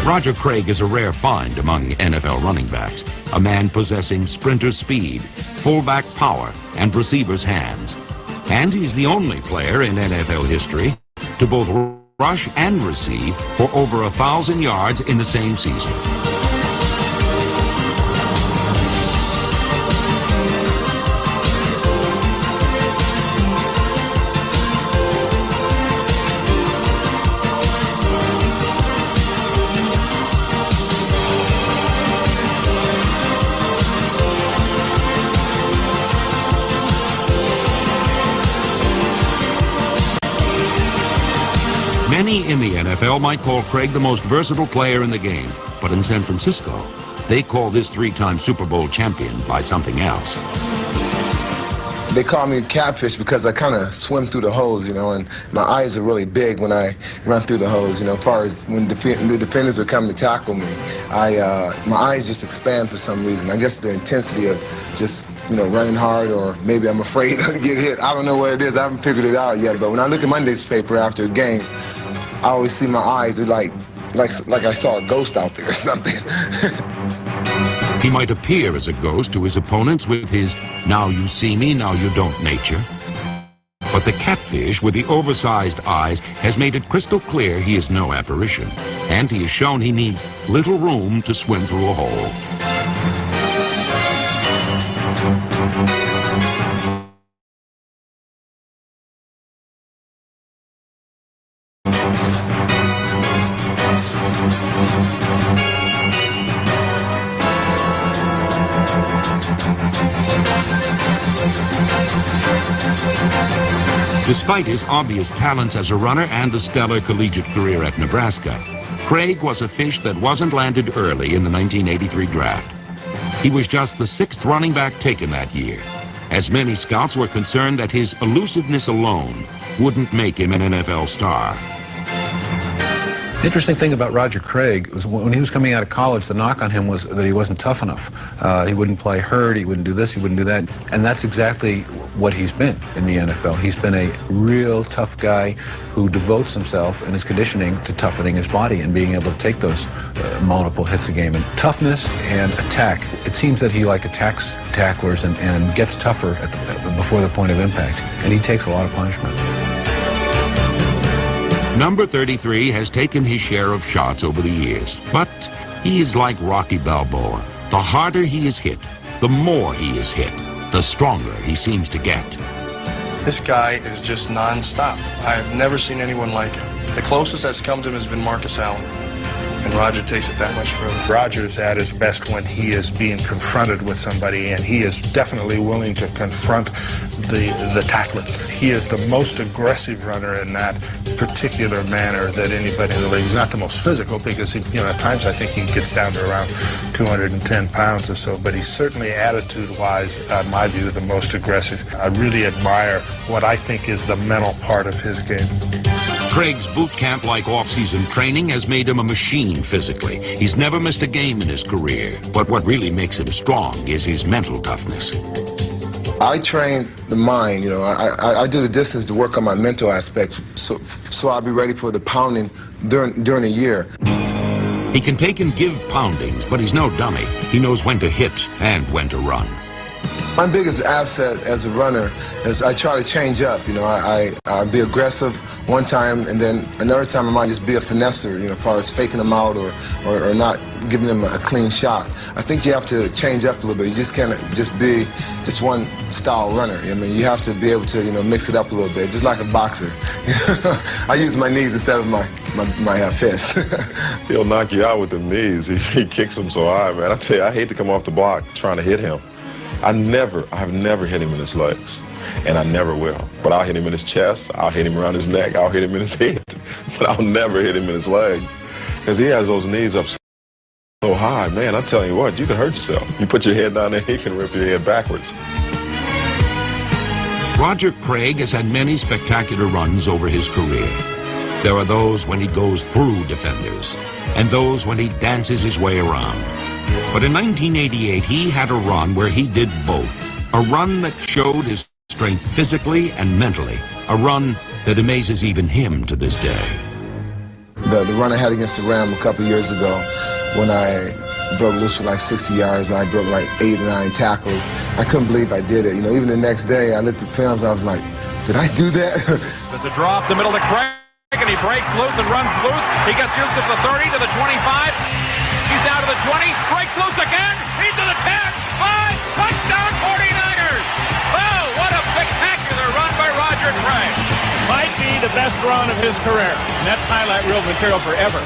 Roger Craig is a rare find among NFL running backs, a man possessing sprinter speed, fullback power, and receiver's hands. And he's the only player in NFL history to both rush and receive for over 1,000 yards in the same season. Many in the NFL might call Craig the most versatile player in the game, but in San Francisco, they call this three-time Super Bowl champion by something else. They call me catfish because I kind of swim through the holes, you know, and my eyes are really big when I run through the holes, you know, as far as when the defenders are coming to tackle me. My eyes just expand for some reason. I guess the intensity of just, you know, running hard, or maybe I'm afraid to get hit. I don't know what it is. I haven't figured it out yet, but when I look at Monday's paper after a game, I always see my eyes are like I saw a ghost out there or something. He might appear as a ghost to his opponents with his now you see me, now you don't nature. But the catfish with the oversized eyes has made it crystal clear he is no apparition, and he has shown he needs little room to swim through a hole. Despite his obvious talents as a runner and a stellar collegiate career at Nebraska, Craig was a fish that wasn't landed early in the 1983 draft. He was just the 6th running back taken that year, as many scouts were concerned that his elusiveness alone wouldn't make him an NFL star. The interesting thing about Roger Craig was when he was coming out of college, the knock on him was that he wasn't tough enough. He wouldn't play hurt, he wouldn't do this, he wouldn't do that. And that's exactly what he's been in the NFL. He's been a real tough guy who devotes himself and his conditioning to toughening his body and being able to take those multiple hits a game. And toughness and attack, it seems that he attacks tacklers and gets tougher before the point of impact. And he takes a lot of punishment. Number 33 has taken his share of shots over the years, but he is like Rocky Balboa. The harder he is hit, the more he is hit, the stronger he seems to get. This guy is just nonstop. I've never seen anyone like him. The closest that's come to him has been Marcus Allen. And Roger takes it that much further. Roger's at his best when he is being confronted with somebody, and he is definitely willing to confront the tackler. He is the most aggressive runner in that particular manner that anybody in the league. He's not the most physical because, at times I think he gets down to around 210 pounds or so, but he's certainly attitude-wise, in my view, the most aggressive. I really admire what I think is the mental part of his game. Craig's boot camp-like off-season training has made him a machine physically. He's never missed a game in his career, but what really makes him strong is his mental toughness. I train the mind, I do the distance to work on my mental aspects, so I'll be ready for the pounding during the year. He can take and give poundings, but he's no dummy. He knows when to hit and when to run. My biggest asset as a runner is I try to change up. I be aggressive one time, and then another time I might just be a finesser, as far as faking them out or not giving them a clean shot. I think you have to change up a little bit. You just can't just be just one style runner. I mean, you have to be able to, mix it up a little bit, just like a boxer. I use my knees instead of my fists. He'll knock you out with them knees. He kicks them so hard, man. I tell you, I hate to come off the block trying to hit him. I have never hit him in his legs, and I never will. But I'll hit him in his chest, I'll hit him around his neck, I'll hit him in his head. But I'll never hit him in his legs, because he has those knees up so high. Man, I'm telling you what, you can hurt yourself. You put your head down there, he can rip your head backwards. Roger Craig has had many spectacular runs over his career. There are those when he goes through defenders, and those when he dances his way around. But in 1988, he had a run where he did both. A run that showed his strength physically and mentally. A run that amazes even him to this day. The run I had against the Ram a couple years ago, when I broke loose for like 60 yards, I broke like 8 or 9 tackles. I couldn't believe I did it. Even the next day, I looked at films, I was like, did I do that? There's a draw up the middle to Craig, and he breaks loose and runs loose. He gets loose to the 30, to the 25. He's down to the 20, breaks loose again, he's to the 10, 5, touchdown 49ers! Oh, what a spectacular run by Roger Craig. Might be the best run of his career, and that's highlight reel material forever.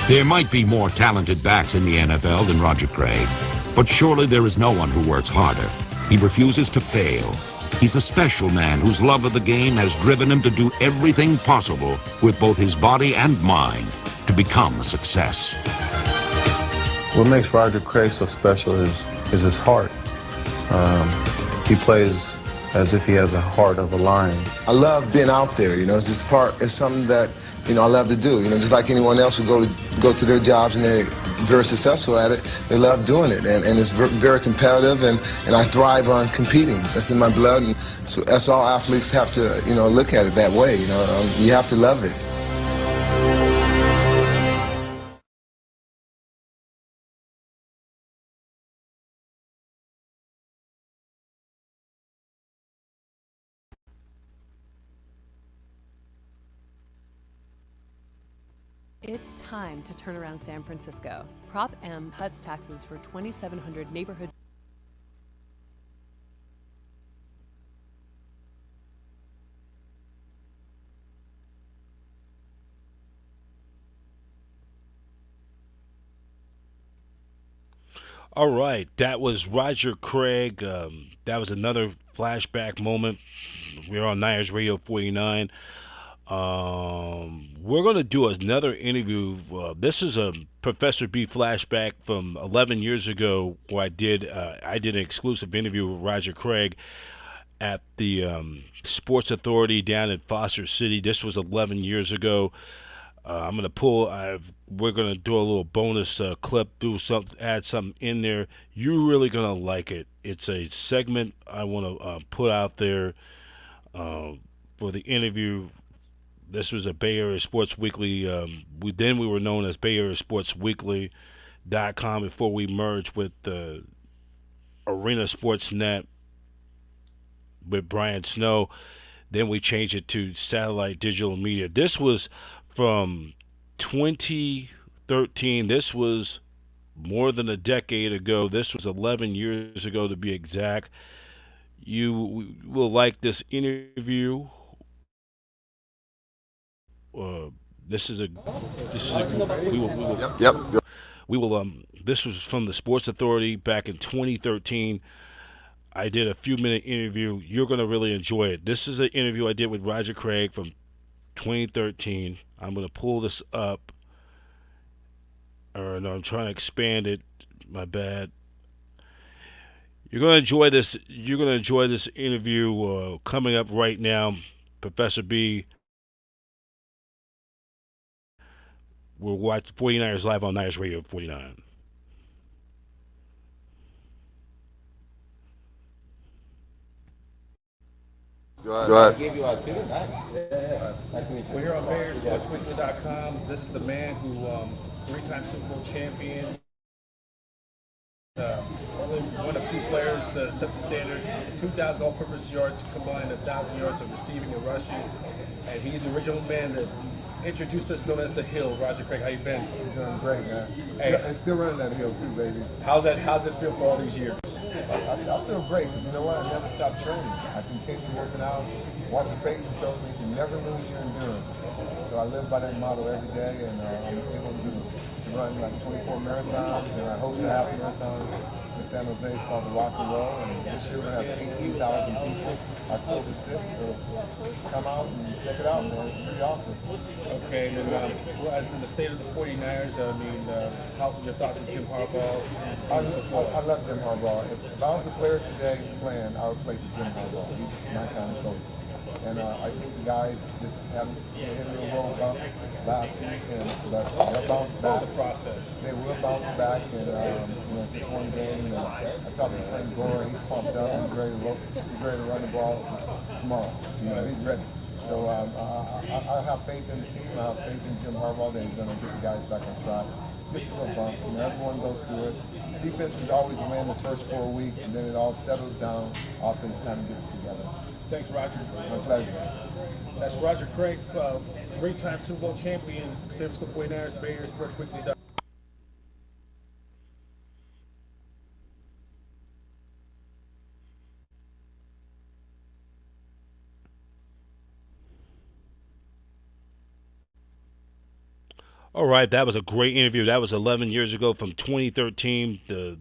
There might be more talented backs in the NFL than Roger Craig, but surely there is no one who works harder. He refuses to fail. He's a special man whose love of the game has driven him to do everything possible with both his body and mind to become a success. What makes Roger Craig so special is his heart. He plays as if he has a heart of a lion. I love being out there, it's something that, I love to do. Just like anyone else who go to their jobs and they're very successful at it, they love doing it. And it's very competitive, and I thrive on competing. That's in my blood, and so that's all athletes have to, look at it that way. You have to love it. It's time to turn around San Francisco. Prop M cuts taxes for 2,700 neighborhood. All right, that was Roger Craig. That was another flashback moment. We're on Niners Radio 49. We're going to do another interview. This is a Professor B flashback from 11 years ago, where I did an exclusive interview with Roger Craig at the Sports Authority down in Foster City. This was 11 years ago. I'm going to we're going to do a little bonus clip, add something in there. You're really going to like it. It's a segment I want to put out there for the interview. This was a Bay Area Sports Weekly. We were known as Bay Area Sports Weekly.com before we merged with Arena Sports Net with Brian Snow. Then we changed it to Satellite Digital Media. This was from 2013. This was more than a decade ago. This was 11 years ago to be exact. You will like this interview. This was from the Sports Authority back in 2013. I did a few-minute interview. You're going to really enjoy it. This is an interview I did with Roger Craig from 2013. I'm going to pull this up. Or no, I'm trying to expand it. My bad. You're going to enjoy this. You're going to enjoy this interview coming up right now. Professor B. We'll watch 49ers live on Niners Radio 49. Go ahead. Gave you out too. Nice. Yeah. We're here on BearsSportsWeekly.com. This is the man who, three-time Super Bowl champion, only one of two players set the standard. 2,000 all-purpose yards combined, 1,000 yards of receiving and rushing, and he's the original man that introduced us, known as the Hill. Roger Craig, how you been? I'm doing great, man. Hey, and still running that hill too, baby. How's it feel for all these years? I feel great because you know what? I never stopped training. I continue working out. Walter Payton told me to never lose your endurance. So I live by that motto every day, and I'm able to run like 24 marathons, and I host a half marathon in San Jose. It's called the Rock and Roll, and this year we have 18,000 people. October 6th, so come out and check it out, man. It's pretty awesome. Okay, and then in the state of the 49ers, how your thoughts on Jim Harbaugh? I love Jim Harbaugh. If I was a player today playing, I would play for Jim Harbaugh. He's my kind of coach. And I think the guys just haven't hit a real roll bump last week, but they'll bounce back. The process. They will bounce back, and it's just one game. And I talked to Frank Gore, he's pumped up. He's ready to run the ball tomorrow. He's ready. So I have faith in the team. I have faith in Jim Harbaugh that he's going to get the guys back on track. Just a little bump. Everyone goes through it. Defense is always win the first 4 weeks, and then it all settles down. Offense kind of gets together. Thanks, Roger. My pleasure. That's Roger Craig, three-time Super Bowl champion, San Francisco 49ers, BearsSportsWeekly.com. All right, that was a great interview. That was 11 years ago from 2013, the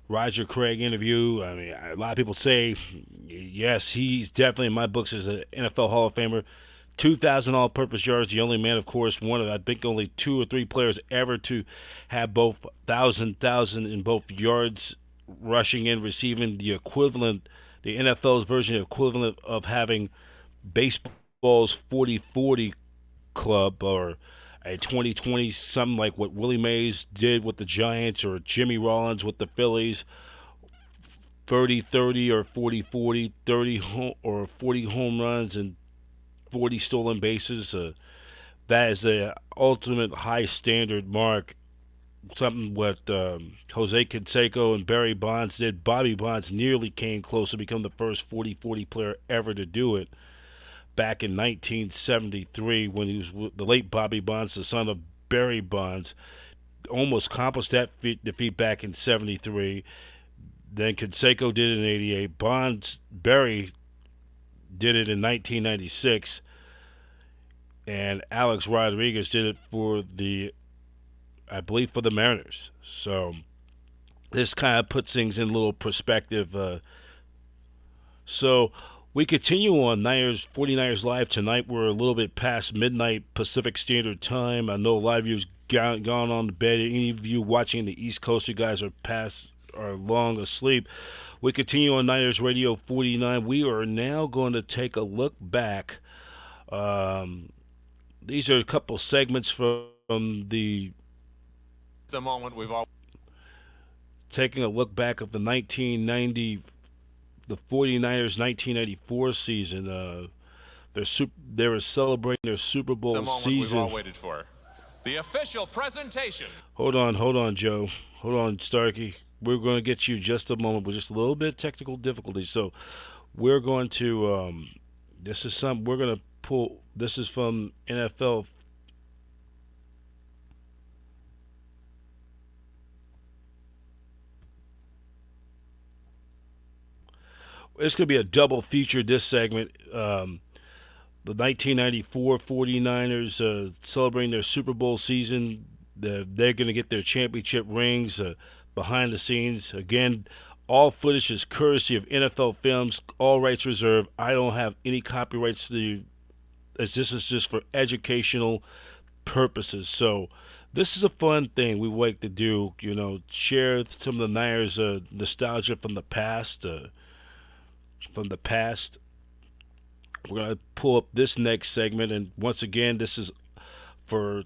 Roger Craig interview. I mean, a lot of people say, yes, he's definitely in my books as an NFL Hall of Famer. 2,000 all-purpose yards, the only man, of course, one of, I think, only 2 or 3 players ever to have both 1,000 in both yards rushing and receiving, the equivalent, the NFL's version equivalent of having baseball's 40-40 club, or a 20-20, something like what Willie Mays did with the Giants, or Jimmy Rollins with the Phillies, 30-30 or 40-40, 30 or 40 home runs and 40 stolen bases. That is the ultimate high standard mark. Something what Jose Canseco and Barry Bonds did. Bobby Bonds nearly came close to become the first 40-40 player ever to do it back in 1973, when he was the late Bobby Bonds, the son of Barry Bonds, almost accomplished that defeat back in 73. Then Canseco did it in 88. Barry did it in 1996. And Alex Rodriguez did it for I believe for the Mariners. So this kind of puts things in a little perspective. So we continue on 49ers Live tonight. We're a little bit past midnight Pacific Standard Time. I know a lot of you have gone on to bed. Any of you watching the East Coast, you guys are long asleep. We continue on Niners Radio 49. We are now going to take a look back. These are a couple segments from the moment we've all taking a look back of the 1990. The 49ers 1994 season. They were celebrating their Super Bowl the moment season. We've all waited for. The official presentation. Hold on, Joe. Hold on, Starkey. We're going to get you just a moment with just a little bit of technical difficulty. So we're going to we're going to pull. This is from NFL. It's going to be a double feature, this segment. The 1994 49ers celebrating their Super Bowl season. They're going to get their championship rings behind the scenes. Again, all footage is courtesy of NFL Films, all rights reserved. I don't have any copyrights as this is just for educational purposes. So this is a fun thing we like to do, share some of the Niners nostalgia from the past. We're going to pull up this next segment, and once again, this is for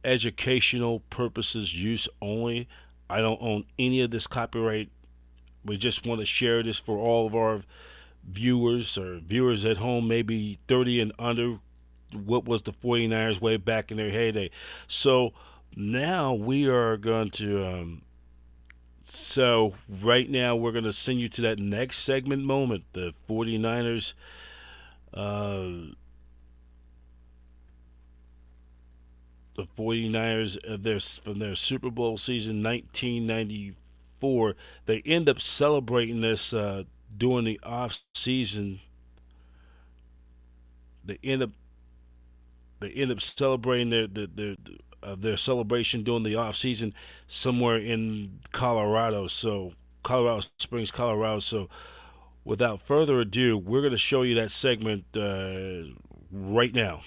educational purposes use only. I don't own any of this copyright We just want to share this for all of our viewers or viewers at home, maybe 30 and under. What was the 49ers way back in their heyday? So now we are going to. So right now we're going to send you to that next segment moment. The 49ers. The 49ers from their Super Bowl season 1994. They end up celebrating this during the off season. They end up celebrating their celebration during the off season somewhere in Colorado. So Colorado Springs, Colorado. So without further ado, we're going to show you that segment right now.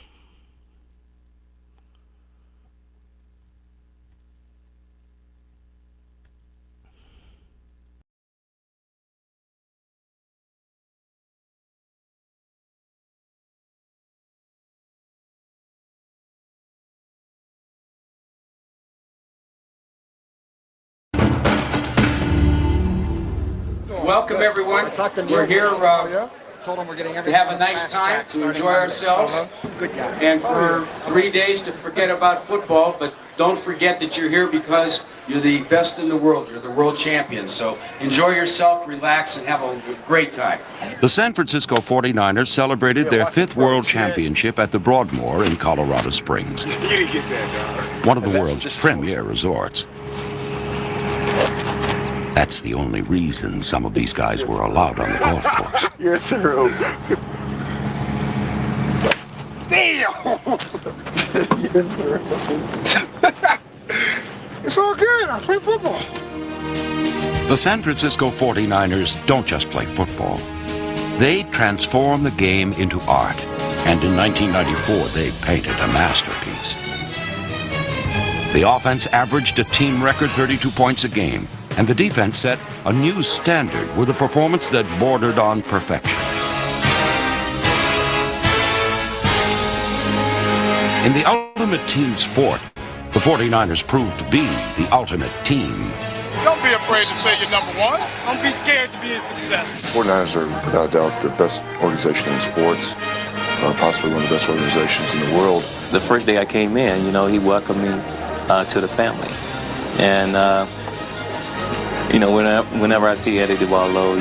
Welcome, everyone. We're here to have a nice time, to enjoy ourselves, and for 3 days to forget about football, but don't forget that you're here because you're the best in the world. You're the world champions. So enjoy yourself, relax, and have a great time. The San Francisco 49ers celebrated their 5th World Championship at the Broadmoor in Colorado Springs, one of the world's premier resorts. That's the only reason some of these guys were allowed on the golf course. You're through. Damn! You're through. It's all good. I play football. The San Francisco 49ers don't just play football. They transform the game into art. And in 1994, they painted a masterpiece. The offense averaged a team record 32 points a game. And the defense set a new standard with a performance that bordered on perfection. In the ultimate team sport, the 49ers proved to be the ultimate team. Don't be afraid to say you're number one. Don't be scared to be a success. 49ers are without doubt the best organization in sports, possibly one of the best organizations in the world. The first day I came in, he welcomed me to the family. And whenever I see Eddie DeBarlo,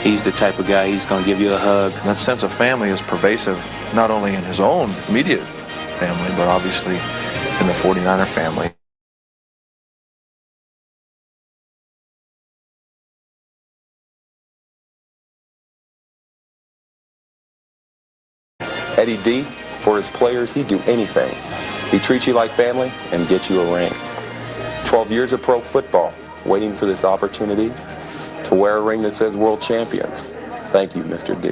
he's the type of guy, he's going to give you a hug. That sense of family is pervasive, not only in his own immediate family, but obviously in the 49er family. Eddie D, for his players, he'd do anything. He treats you like family and gets you a ring. 12 years of pro football, waiting for this opportunity to wear a ring that says World Champions. Thank you, Mr. D.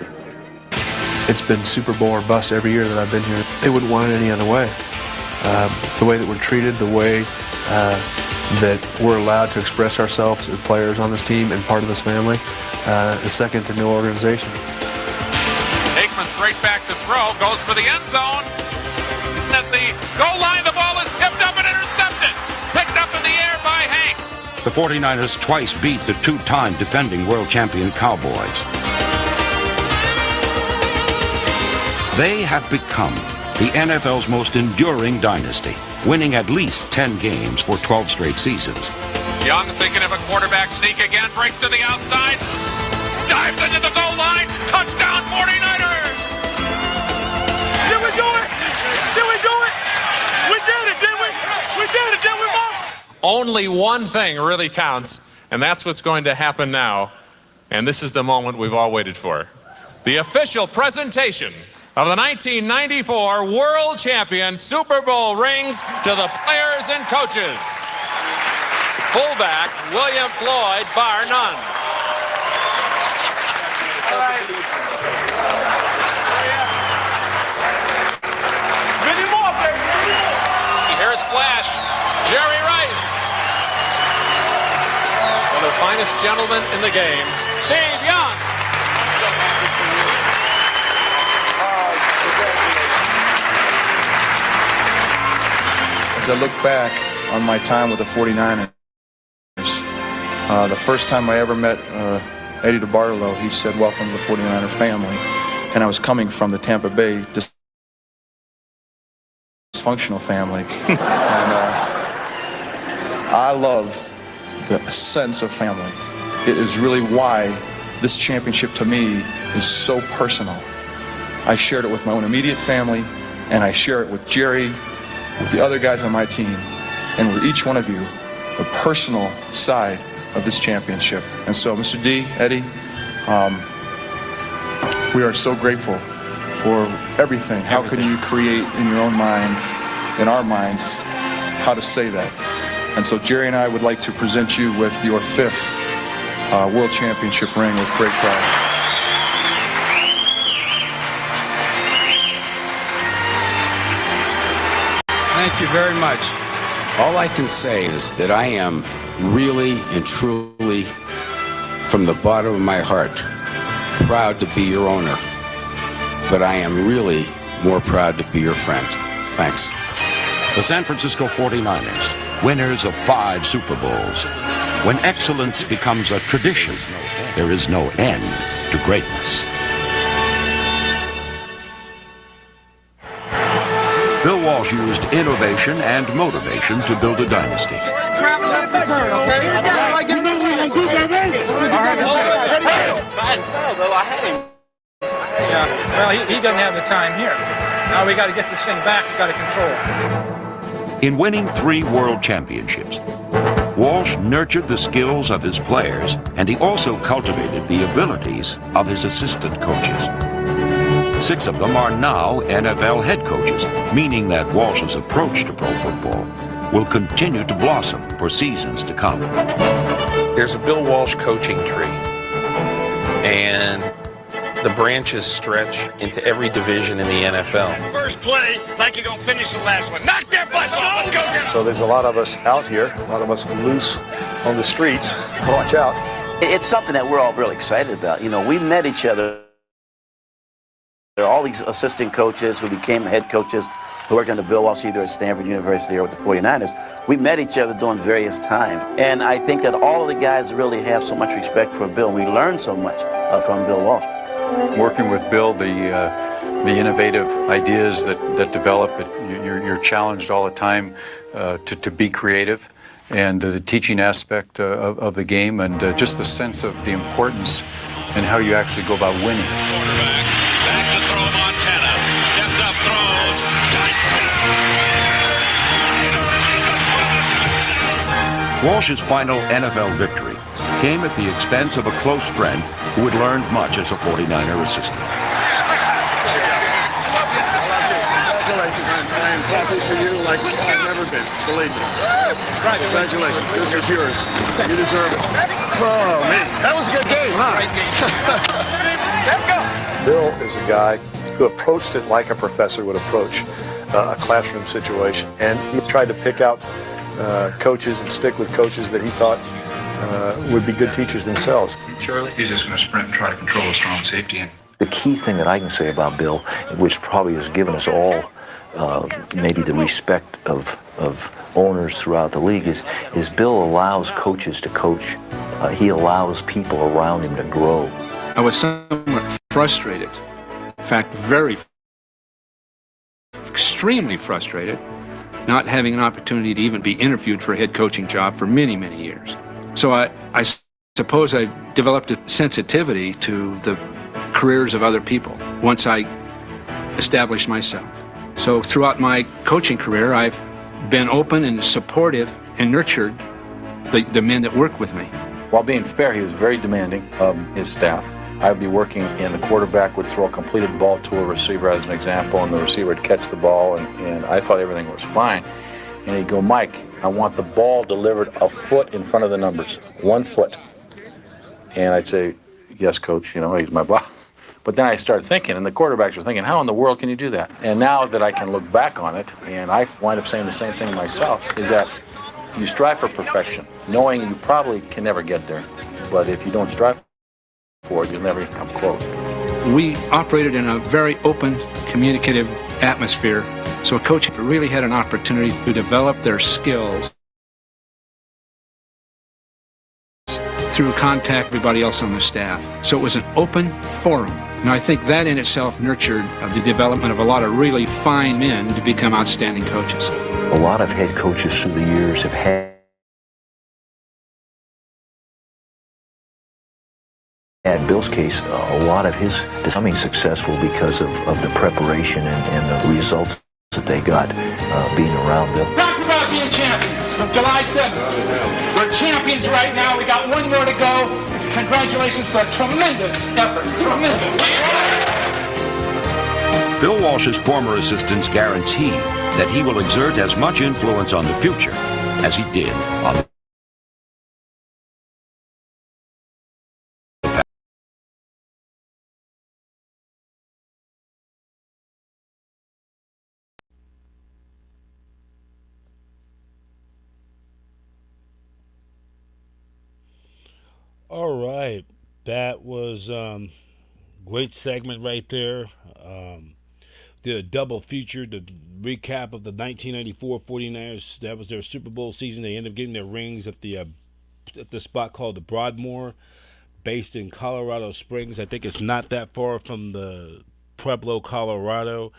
It's been Super Bowl or bust every year that I've been here. They wouldn't want it any other way. The way that we're treated, the way that we're allowed to express ourselves as players on this team and part of this family is second to no organization. Aikman straight back to throw, goes for the end zone. At the goal line, the ball is tipped up and intercepted. Picked up in the air by Hank. The 49ers twice beat the two-time defending world champion Cowboys. They have become the NFL's most enduring dynasty, winning at least 10 games for 12 straight seasons. Young thinking of a quarterback sneak again, breaks to the outside, dives into the goal line, touchdown 49ers! Did we do it? Did we do it? We did it, did we? We did it, did we, Mom? Only one thing really counts, and that's what's going to happen now. And this is the moment we've all waited for. The official presentation of the 1994 World Champion Super Bowl rings to the players and coaches. Fullback, William Floyd, bar none. Many more, baby. Here's Flash, Jerry Rice. One of the finest gentlemen in the game, Steve Young. I'm so happy for you. As I look back on my time with the 49ers, The first time I ever met Eddie DeBartolo, he said, "Welcome to the 49er family." And I was coming from the Tampa Bay dysfunctional family. And I love the sense of family. It is really why this championship to me is so personal. I shared it with my own immediate family, and I share it with Jerry, with the other guys on my team, and with each one of you, the personal side of this championship. And so, Mr. D, Eddie, we are so grateful for everything. How can you create in your own mind, in our minds, how to say that? And so Jerry and I would like to present you with your 5th World Championship ring with great pride. Thank you very much. All I can say is that I am really and truly, from the bottom of my heart, proud to be your owner. But I am really more proud to be your friend. Thanks. The San Francisco 49ers, winners of 5 Super Bowls. When excellence becomes a tradition, there is no end to greatness. Bill Walsh used innovation and motivation to build a dynasty. Well, he doesn't have the time here. Now we got to get this thing back. We got to control it. In winning 3 world championships, Walsh nurtured the skills of his players, and he also cultivated the abilities of his assistant coaches. 6 of them are now NFL head coaches, meaning that Walsh's approach to pro football will continue to blossom for seasons to come. There's a Bill Walsh coaching tree, and the branches stretch into every division in the NFL. First play, like you're going to finish the last one. Knock their butts off. Let's go get them. So there's a lot of us out here, a lot of us loose on the streets. Watch out. It's something that we're all really excited about. You know, we met each other. There are all these assistant coaches who became head coaches who worked under Bill Walsh either at Stanford University or with the 49ers. We met each other during various times. And I think that all of the guys really have so much respect for Bill. We learned so much from Bill Walsh. Working with Bill, the innovative ideas that develop, you're challenged all the time to be creative, and the teaching aspect of the game, and just the sense of the importance and how you actually go about winning. Walsh's final NFL victory came at the expense of a close friend who had learned much as a 49er assistant. Congratulations. I am happy for you like I've never been. Believe me. Congratulations. This is yours. You deserve it. Oh, man. That was a good game, huh? Bill is a guy who approached it like a professor would approach a classroom situation. And he tried to pick out coaches and stick with coaches that he thought would be good teachers themselves. Charlie, he's just going to sprint and try to control a strong safety. The key thing that I can say about Bill, which probably has given us all maybe the respect of owners throughout the league, is Bill allows coaches to coach. He allows people around him to grow. I was somewhat frustrated. In fact, extremely frustrated, not having an opportunity to even be interviewed for a head coaching job for many, many years. So I suppose I developed a sensitivity to the careers of other people once I established myself. So throughout my coaching career, I've been open and supportive and nurtured the men that work with me. While being fair, he was very demanding of his staff. I'd be working, and the quarterback would throw a completed ball to a receiver as an example, and the receiver would catch the ball, and I thought everything was fine. And he'd go, "Mike, I want the ball delivered a foot in front of the numbers, 1 foot." And I'd say, "Yes, coach, you know, he's my boss." But then I started thinking, and the quarterbacks were thinking, how in the world can you do that? And now that I can look back on it, and I wind up saying the same thing myself, is that you strive for perfection, knowing you probably can never get there. But if you don't strive for it, you'll never come close. We operated in a very open, communicative atmosphere, so a coach really had an opportunity to develop their skills through contact with everybody else on the staff. So it was an open forum. And I think that in itself nurtured the development of a lot of really fine men to become outstanding coaches. A lot of head coaches through the years have had Bill's case, a lot of his becoming successful because of the preparation and the results that they got being around Bill. Talk about being champions from July 7th. We're champions right now. We got one more to go. Congratulations for a tremendous effort. Tremendous. Bill Walsh's former assistants guarantee that he will exert as much influence on the future as he did on the All right, that was great segment right there. Did a double feature, the recap of the 1994 49ers. That was their Super Bowl season. They ended up getting their rings at the spot called the Broadmoor, based in Colorado Springs. I think it's not that far from the Pueblo, Colorado,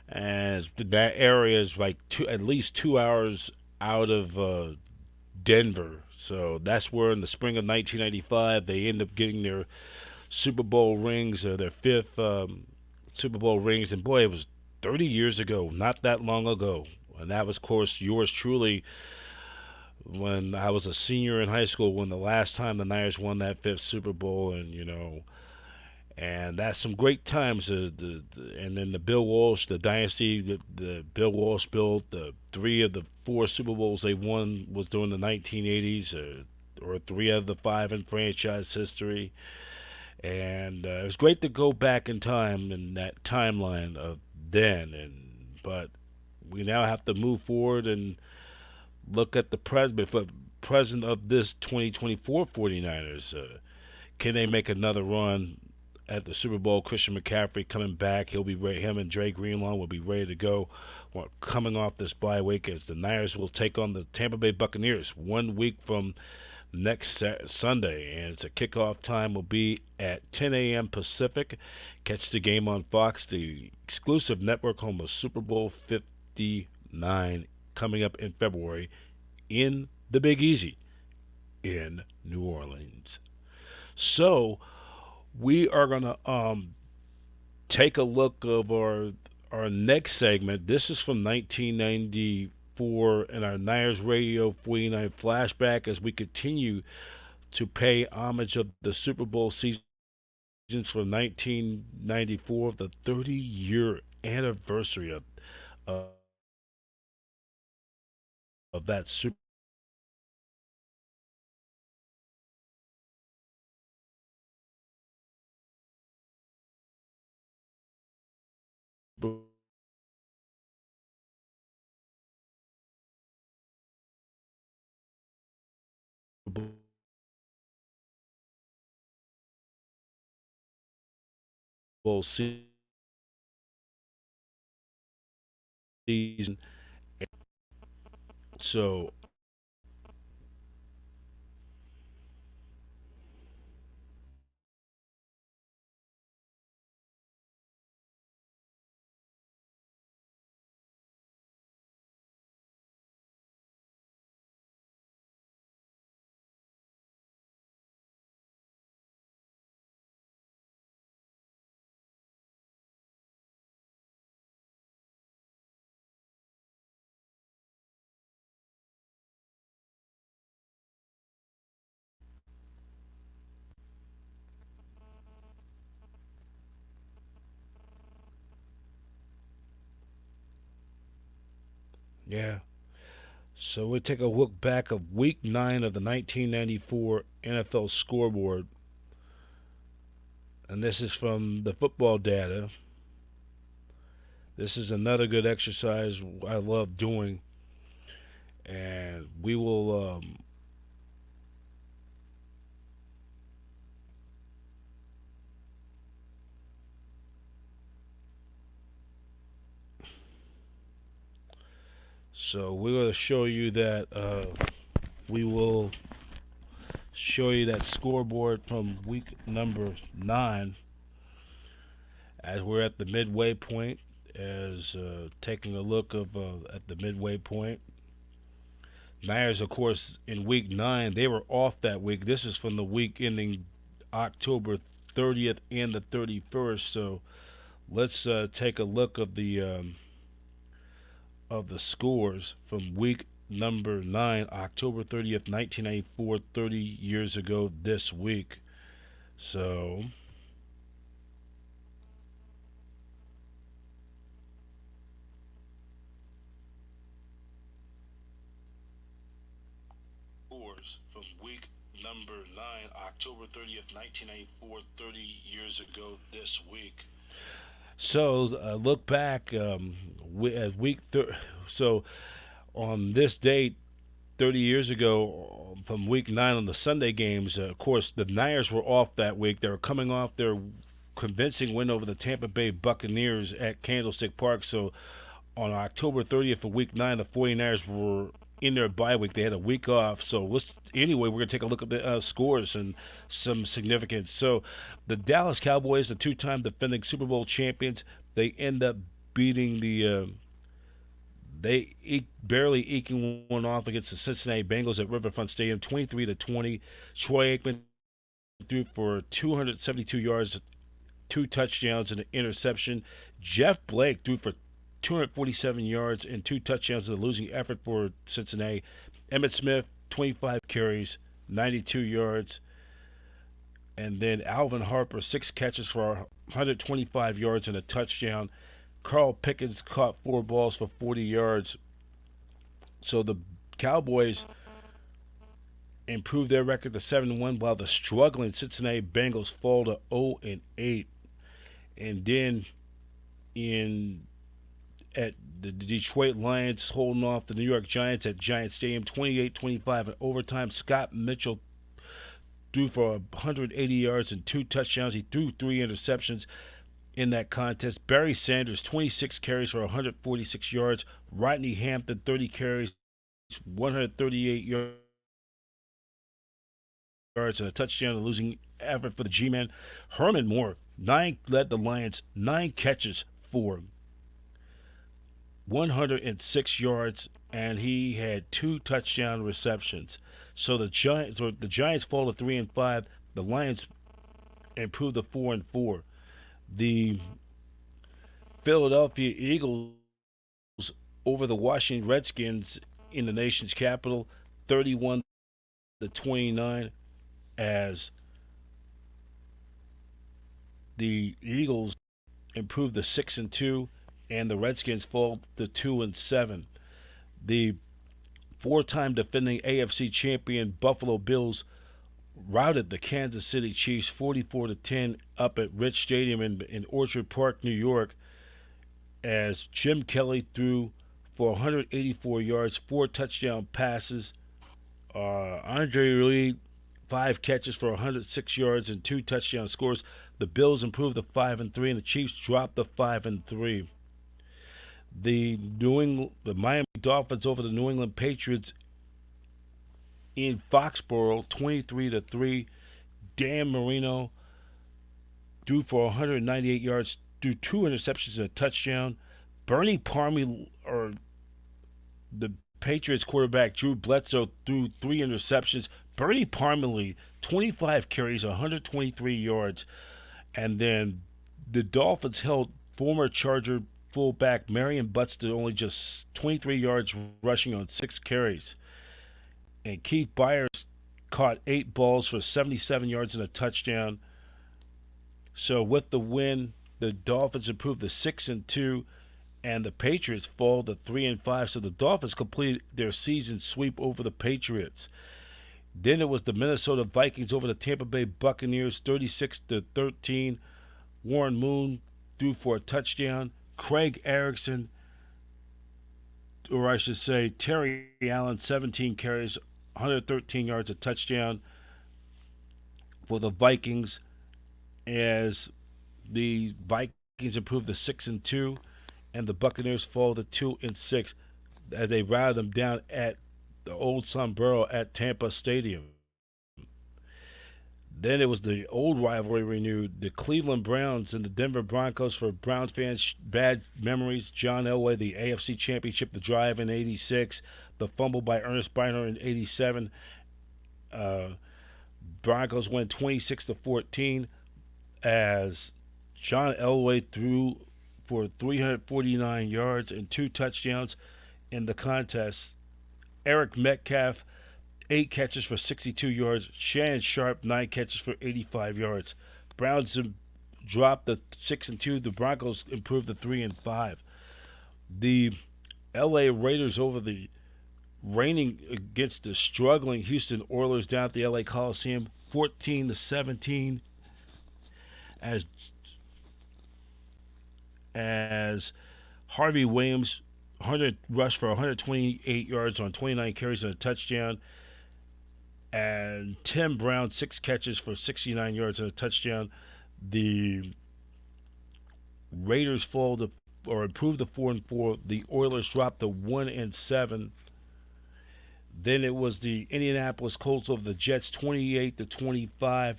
and that area is like at least 2 hours out of Denver. So that's where in the spring of 1995 they end up getting their Super Bowl rings, their fifth Super Bowl rings. And boy, it was 30 years ago, not that long ago. And that was, of course, yours truly when I was a senior in high school when the last time the Niners won that fifth Super Bowl. And that's some great times. And then the Bill Walsh, the dynasty, the Bill Walsh built, the 3 of the 4 Super Bowls they won was during the 1980s, or 3 of the 5 in franchise history. And it was great to go back in time in that timeline of then. But we now have to move forward and look at the present of this 2024 49ers. Can they make another run at the Super Bowl? Christian McCaffrey coming back. He'll be ready. Him and Dre Greenlaw will be ready to go. Coming off this bye week, as the Niners will take on the Tampa Bay Buccaneers 1 week from next Sunday, and it's a kickoff time will be at 10 a.m. Pacific. Catch the game on Fox, the exclusive network home of Super Bowl 59, coming up in February in the Big Easy in New Orleans. So we are going to take a look of our next segment. This is from 1994 in our Niners Radio 49 Flashback, as we continue to pay homage of the Super Bowl seasons from 1994, the 30-year anniversary of that Super Bowl season. So yeah. So we take a look back of Week 9 of the 1994 NFL scoreboard. And this is from the football data. This is another good exercise I love doing. And we will so we're going to show you that we will show you that scoreboard from week number 9 as we're at the midway point. As taking a look at the midway point. Niners, of course, in week 9, they were off that week. This is from the week ending October 30th and the 31st. So let's take a look of the scores from week number 9, October 30th, 1994, 30 years ago this week. So scores from week number 9, October 30th, 1994, 30 years ago this week. So look back at so on this date 30 years ago, from week 9 on the Sunday games, of course the Niners were off that week. They were coming off their convincing win over the Tampa Bay Buccaneers at Candlestick Park. So on October 30th of week 9, the 49ers were in their bye week. They had a week off. So anyway, we're going to take a look at the scores and some significance. So the Dallas Cowboys, the two-time defending Super Bowl champions, they end up beating barely eking one off against the Cincinnati Bengals at Riverfront Stadium, 23-20. Troy Aikman threw for 272 yards, 2 touchdowns and an interception. Jeff Blake threw for 247 yards and 2 touchdowns in the losing effort for Cincinnati. Emmitt Smith, 25 carries, 92 yards. And then Alvin Harper, 6 catches for 125 yards and a touchdown. Carl Pickens caught 4 balls for 40 yards. So the Cowboys improved their record to 7-1, while the struggling Cincinnati Bengals fall to 0-8. And then at the Detroit Lions holding off the New York Giants at Giant Stadium, 28-25 in overtime. Scott Mitchell threw for 180 yards and 2 touchdowns. He threw 3 interceptions in that contest. Barry Sanders, 26 carries for 146 yards. Rodney Hampton, 30 carries, 138 yards and a touchdown. The losing effort for the G-Man. Herman Moore, led the Lions, 9 catches for 106 yards, and he had 2 touchdown receptions. So the Giants fall to 3-5. The Lions improve to 4-4. The Philadelphia Eagles over the Washington Redskins in the nation's capital, 31-29, as the Eagles improve to 6-2. And the Redskins fall to 2-7. The 4-time defending AFC champion Buffalo Bills routed the Kansas City Chiefs 44-10 up at Rich Stadium in Orchard Park, New York, as Jim Kelly threw for 184 yards, 4 touchdown passes. Andre Reed, 5 catches for 106 yards and 2 touchdown scores. The Bills improved to 5-3, and the Chiefs dropped to 5-3. The Miami Dolphins over the New England Patriots in Foxborough, 23-3. Dan Marino threw for 198 yards, threw 2 interceptions and a touchdown. Bernie Parmy, or the Patriots quarterback Drew Bledsoe, threw 3 interceptions. Bernie Parmalee, 25 carries, 123 yards. And then the Dolphins held former Charger fullback Marion Butts to only just 23 yards rushing on 6 carries. And Keith Byers caught 8 balls for 77 yards and a touchdown. So with the win, the Dolphins improved to 6-2, and the Patriots fall to 3-5. So the Dolphins completed their season sweep over the Patriots. Then it was the Minnesota Vikings over the Tampa Bay Buccaneers, 36-13. Warren Moon threw for a touchdown. Craig Erickson, or I should say Terry Allen, 17 carries, 113 yards, a touchdown for the Vikings, as the Vikings improved to 6-2, and the Buccaneers fall to 2-6 as they routed them down at the old Sombrero at Tampa Stadium. Then it was the old rivalry renewed. The Cleveland Browns and the Denver Broncos. For Browns fans, bad memories. John Elway, the AFC Championship, the drive in '86, the fumble by Ernest Biner in '87. Broncos win 26-14 as John Elway threw for 349 yards and 2 touchdowns in the contest. Eric Metcalf, 8 catches for 62 yards. Shannon Sharp, 9 catches for 85 yards. Browns dropped to 6-2. The Broncos improved to 3-5. The LA Raiders over the reigning against the struggling Houston Oilers down at the LA Coliseum, 14-17, as Harvey Williams rushed for 128 yards on 29 carries and a touchdown, and Tim Brown 6 catches for 69 yards and a touchdown. The Raiders improved to 4-4. The Oilers dropped to 1-7. Then it was the Indianapolis Colts over the Jets, 28-25.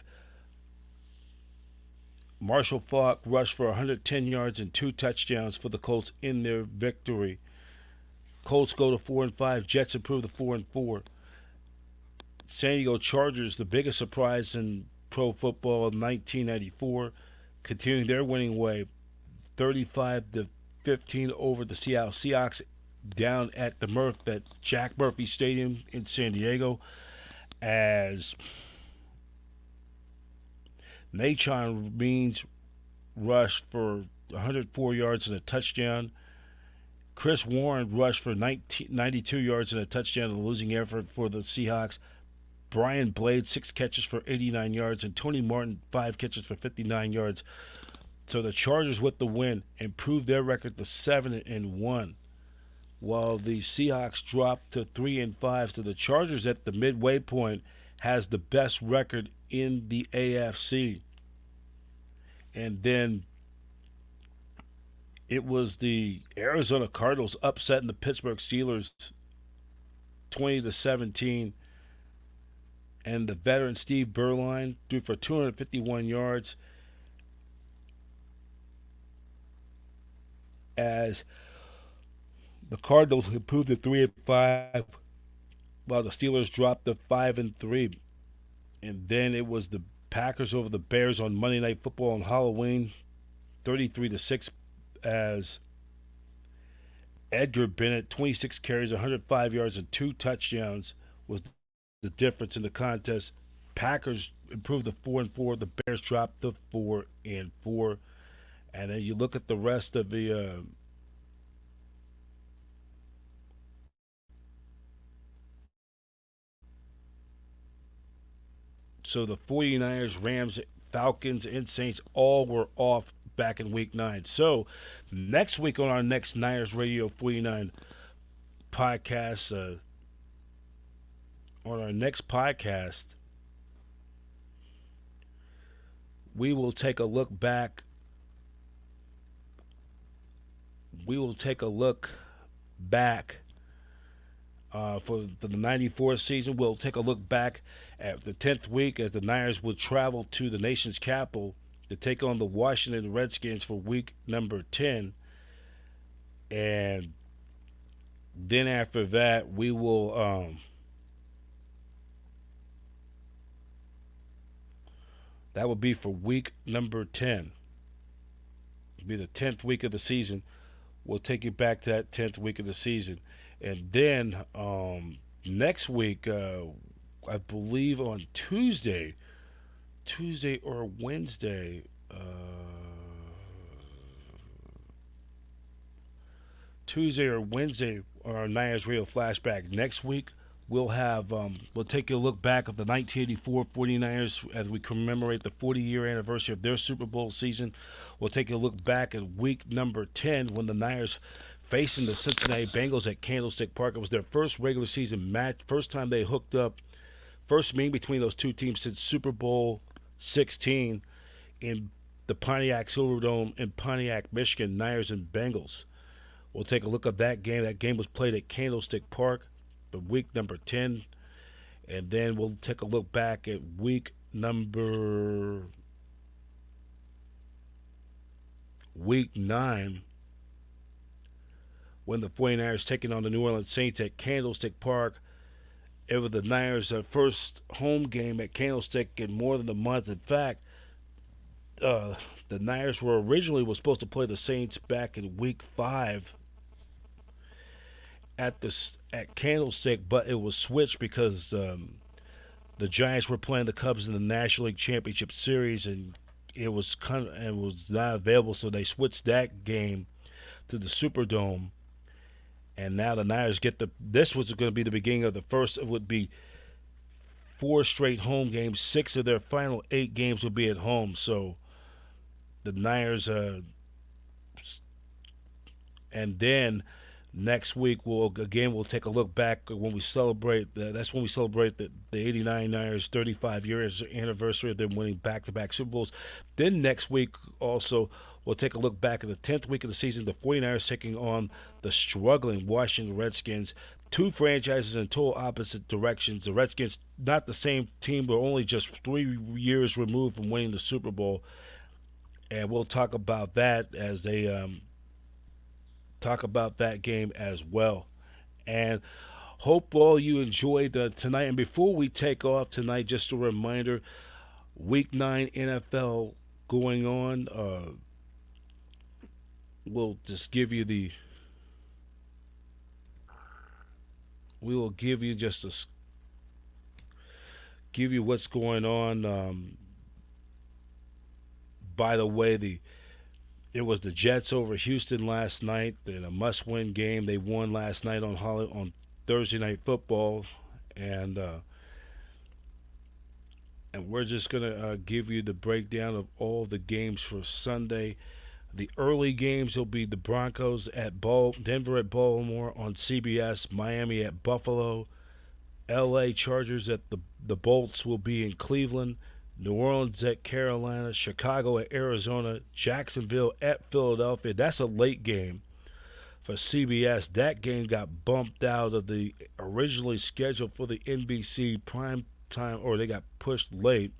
Marshall Faulk rushed for 110 yards and 2 touchdowns for the Colts in their victory. Colts go to 4-5. Jets improve to 4-4. San Diego Chargers, the biggest surprise in pro football of 1994, continuing their winning way, 35-15 over the Seattle Seahawks down at Jack Murphy Stadium in San Diego, as Nachon Means rushed for 104 yards and a touchdown. Chris Warren rushed for 92 yards and a touchdown in a losing effort for the Seahawks. Brian Blade, 6 catches for 89 yards, and Tony Martin, 5 catches for 59 yards. So the Chargers, with the win, improved their record to 7-1, while the Seahawks dropped to 3-5. So the Chargers, at the midway point, has the best record in the AFC. And then it was the Arizona Cardinals upsetting the Pittsburgh Steelers 20-17. And the veteran Steve Berline threw for 251 yards as the Cardinals improved to 3-5, while the Steelers dropped to 5-3. And then it was the Packers over the Bears on Monday Night Football on Halloween, 33-6, as Edgar Bennett, 26 carries, 105 yards, and 2 touchdowns was the difference in the contest. Packers improved to 4-4. The Bears dropped to 4-4. And then you look at the rest of the so the 49ers, Rams, Falcons, and Saints all were off back in Week 9. So next week on our next Niners Radio 49 podcast, we will take a look back. For the 94 season. We'll take a look back at the 10th week as the Niners will travel to the nation's capital to take on the Washington Redskins for week number 10. And then after that, we will that will be for week number 10. It'll be the 10th week of the season. We'll take you back to that 10th week of the season. And then next week, I believe on Tuesday or Wednesday, on our Niners Radio Flashback. Next week, we'll take a look back of the 1984 49ers as we commemorate the 40-year anniversary of their Super Bowl season. We'll take a look back at week number 10 when the Niners facing the Cincinnati Bengals at Candlestick Park. It was their first regular season match, first time they hooked up, first meeting between those two teams since Super Bowl 16 in the Pontiac Silverdome in Pontiac, Michigan, Niners and Bengals. We'll take a look at that game. That game was played at Candlestick Park, the week number 10. And then we'll take a look back at week number week 9 when the 49ers taking on the New Orleans Saints at Candlestick Park. It was the Niners' first home game at Candlestick in more than a month. In fact, the Niners were supposed to play the Saints back in week 5 at Candlestick, but it was switched because the Giants were playing the Cubs in the National League Championship Series, and it was not available, so they switched that game to the Superdome. And now the Niners this was going to be the beginning of the first. It would be 4 straight home games. 6 of their final 8 games would be at home. So the Niners, and then next week we'll take a look back when we celebrate. That's when we celebrate the '89 Niners 35 years anniversary of them winning back-to-back Super Bowls. Then next week also we'll take a look back at the 10th week of the season. The 49ers taking on the struggling Washington Redskins. 2 franchises in total opposite directions. The Redskins, not the same team, but only just 3 years removed from winning the Super Bowl. And we'll talk about that as they talk about that game as well. And hope all you enjoyed tonight. And before we take off tonight, just a reminder, Week 9 NFL going on. We'll just give you we will give you give you what's going on. By the way, it was the Jets over Houston last night in a must-win game. They won last night on Thursday Night Football, and we're just gonna give you the breakdown of all the games for Sunday. The early games will be the Broncos at Denver at Baltimore on CBS, Miami at Buffalo, L.A. Chargers at the Bolts will be in Cleveland, New Orleans at Carolina, Chicago at Arizona, Jacksonville at Philadelphia. That's a late game for CBS. That game got bumped out of the originally scheduled for the NBC prime time, or they got pushed late.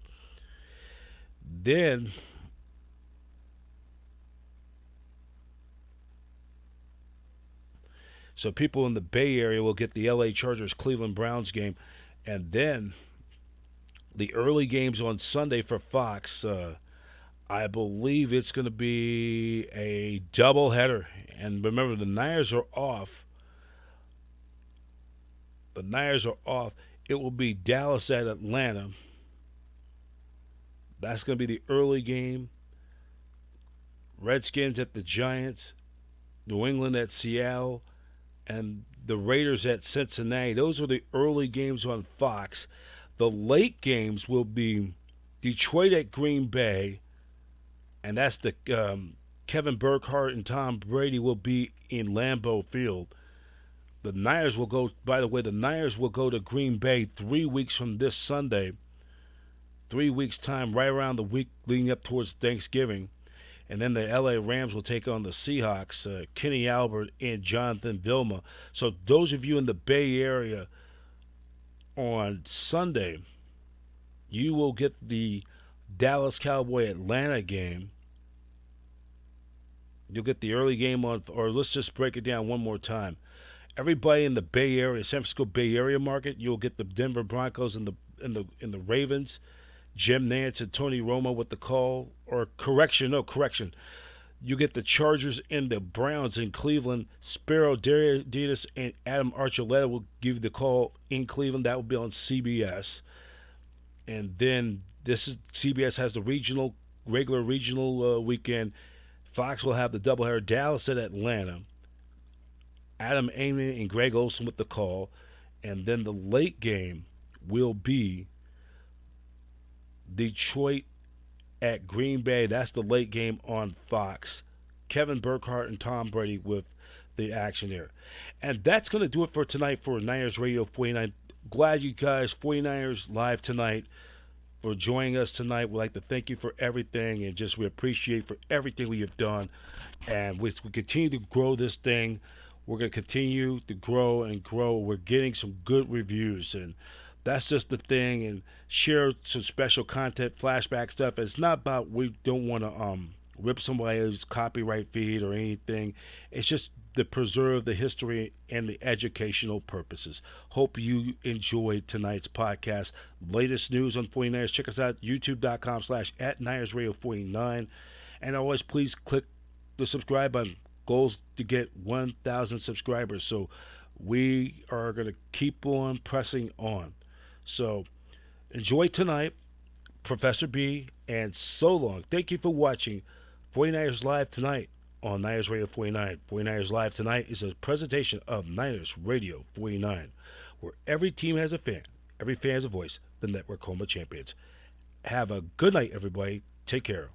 Then so people in the Bay Area will get the LA Chargers Cleveland Browns game. And then the early games on Sunday for Fox, I believe it's going to be a doubleheader. And remember, the Niners are off. It will be Dallas at Atlanta. That's going to be the early game. Redskins at the Giants. New England at Seattle. And the Raiders at Cincinnati. Those are the early games on Fox. The late games will be Detroit at Green Bay, and that's the Kevin Burkhardt and Tom Brady will be in Lambeau Field. The Niners will go. By the way, the Niners will go to Green Bay 3 weeks from this Sunday. 3 weeks time, right around the week leading up towards Thanksgiving. And then the LA Rams will take on the Seahawks, Kenny Albert and Jonathan Vilma. So those of you in the Bay Area on Sunday, you will get the Dallas Cowboy Atlanta game. You'll get the early game on, or let's just break it down one more time. Everybody in the Bay Area, San Francisco Bay Area market, you'll get the Denver Broncos and the Ravens. Jim Nantz and Tony Romo with the call, or correction. You get the Chargers and the Browns in Cleveland. Spero Dedes and Adam Archuleta will give you the call in Cleveland. That will be on CBS. And then CBS has the regular regional weekend. Fox will have the doubleheader, Dallas at Atlanta. Adam Amen and Greg Olson with the call. And then the late game will be Detroit at Green Bay. That's the late game on Fox. Kevin Burkhardt and Tom Brady with the action there. And that's going to do it for tonight for Niners Radio 49. Glad you guys, 49ers Live tonight, for joining us tonight. We'd like to thank you for everything, and we appreciate for everything we have done. And we continue to grow this thing. We're going to continue to grow and grow. We're getting some good reviews, and That's just the thing, and share some special content, flashback stuff. It's not about we don't want to rip somebody's copyright feed or anything. It's just to preserve the history and the educational purposes. Hope you enjoyed tonight's podcast. Latest news on 49ers. Check us out, youtube.com/at Niners Radio 49. And always please click the subscribe button. Goals to get 1,000 subscribers. So we are going to keep on pressing on. So enjoy tonight, Professor B, and so long. Thank you for watching 49ers Live tonight on Niners Radio 49. 49ers Live tonight is a presentation of Niners Radio 49, where every team has a fan, every fan has a voice, the network home of champions. Have a good night, everybody. Take care.